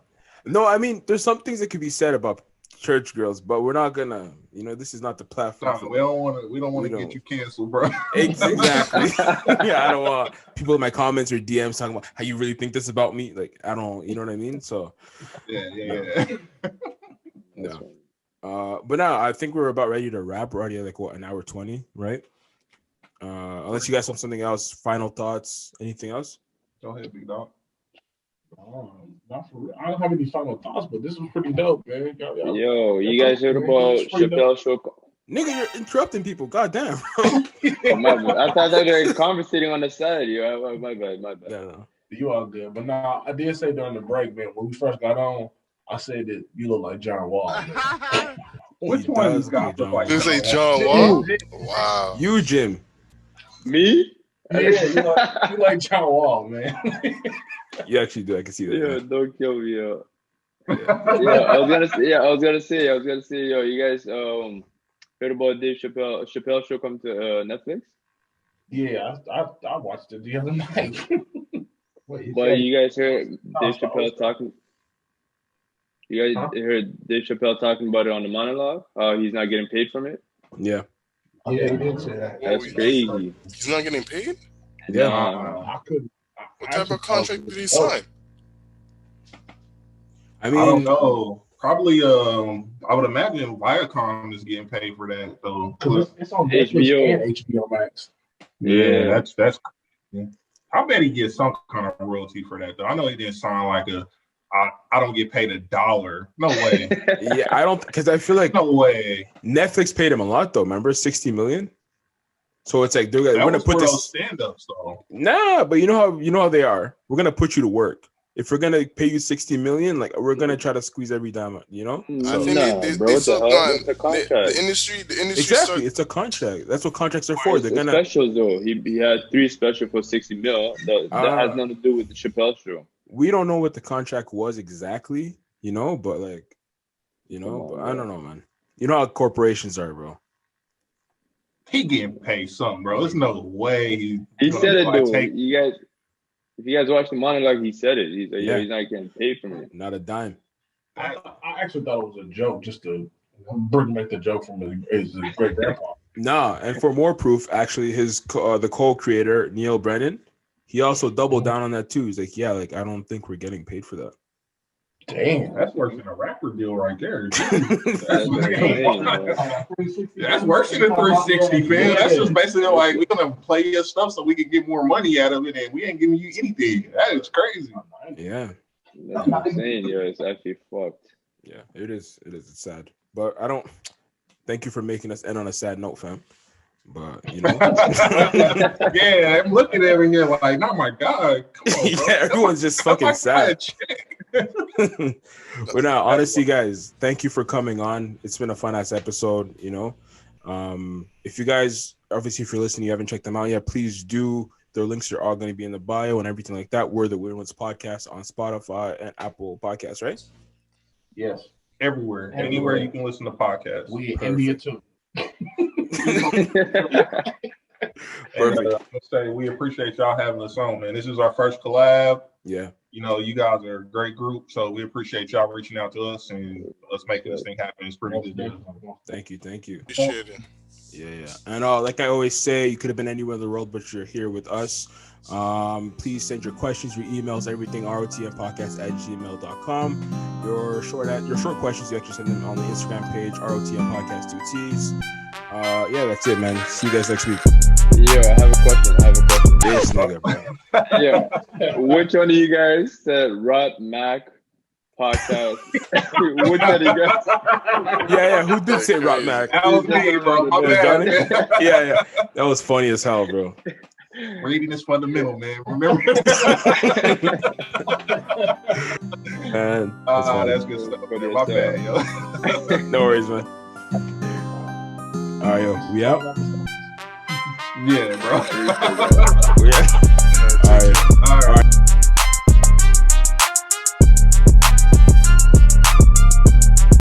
No, I mean, there's some things that could be said about church girls, but we're not gonna. This is not the platform. No, we don't want to get you canceled, bro. Exactly. Yeah, I don't want people in my comments or DMs talking about how you really think this about me. Like, I don't. You know what I mean? So. Yeah. No. But now I think we're about ready to wrap. We're already like an hour 20, right? Unless you guys have something else, final thoughts, anything else? Go ahead, big dog. Not for real. I don't have any final thoughts, but this was pretty dope, man. Yo, you guys heard about Chappelle show? Nigga, you're interrupting people. God damn. Oh, my bad. I thought they were conversating on the side. Yo, my bad. No. You all good. But now, I did say during the break, man, when we first got on, I said that you look like John Wall. Which one of these guys look like? You say John Wall? Wow. You, Jim. Me? Yeah, you like John Wall, man. You actually do. I can see that. Yeah, don't kill me, yo. I was gonna say, yo, you guys heard about Dave Chappelle show come to Netflix? Yeah, I watched it the other night. But you guys heard Dave Chappelle talking? You guys heard Dave Chappelle talking about it on the monologue? He's not getting paid from it? Yeah. Yeah, he did say that. That's crazy. He's not getting paid? Yeah. I couldn't. What type of contract did he sign? I mean, I don't know. Probably, I would imagine Viacom is getting paid for that though. It's on HBO and HBO Max. Yeah, that's. Yeah. I bet he gets some kind of royalty for that though. I know he didn't sign like I don't get paid $1. No way. Yeah, I don't, because I feel like no way. Netflix paid him a lot though. Remember, $60 million. So it's like we're gonna put this stand-ups though. Nah, but you know how they are. We're gonna put you to work. If we're gonna pay you $60 million, like we're gonna try to squeeze every dime, I think they sucked on the industry. Exactly, it's a contract. That's what contracts are for. They're gonna specials though. He had 3 specials for $60 million. That has nothing to do with the Chappelle show. We don't know what the contract was exactly, but like, but I don't know, man. You know how corporations are, bro. He getting paid something, bro. There's no way he said it though. You guys. If you guys watch the monologue, he said it. He's like, Yeah. he's not getting paid from it. Not a dime. I actually thought it was a joke, just to make the joke from his great grandpa. Nah, and for more proof, actually, his the co-creator Neil Brennan, he also doubled down on that too. He's like, yeah, like I don't think we're getting paid for that. Damn, That's worse than a rapper deal right there. That's what I'm saying, bro. That's worse than a 360, fam. That's just basically like we're gonna play your stuff so we can get more money out of it, and we ain't giving you anything. That is crazy. Yeah, That's what I'm saying, yo. It's actually fucked. yeah, it is. It is. It's sad, but I don't. Thank you for making us end on a sad note, fam. But you know, Yeah, I'm looking at it here like, oh my god, come on, bro. yeah, everyone's just fucking sad. But now, honestly, guys, thank you for coming on. It's been a fun ass episode. You know, if you guys, obviously, if you're listening, you haven't checked them out yet, please do. Their links are all going to be in the bio and everything like that. We're the Weird Ones Podcast on Spotify and Apple Podcasts, right? yes. Everywhere, anywhere you can listen to podcasts. We in India too. Perfect. Say we appreciate y'all having us on, man. This is our first collab. Yeah. You know, you guys are a great group, so we appreciate y'all reaching out to us and us making this thing happen. It's pretty good. Thank you. Thank you. Appreciate it. Yeah. And like I always say, you could have been anywhere in the world, but you're here with us. Please send your questions, your emails, everything, rotmpodcast@gmail.com. Your short questions, you actually send them on the Instagram page, ROTM Podcast 2Ts. Yeah, that's it, man. See you guys next week. Yo, I have a question. This nigga, bro. Yeah. Which one of you guys said Rot Mac podcast? Which one of you guys? Yeah. Who did say Rock Mac? That was me, bro. My Was bad. Johnny? Yeah. That was funny as hell, bro. Reading is fundamental, man. Remember? Man, that's funny. That's good stuff. Man. My bad, yo. No worries, man. All right, yo, we out. Yeah, bro. We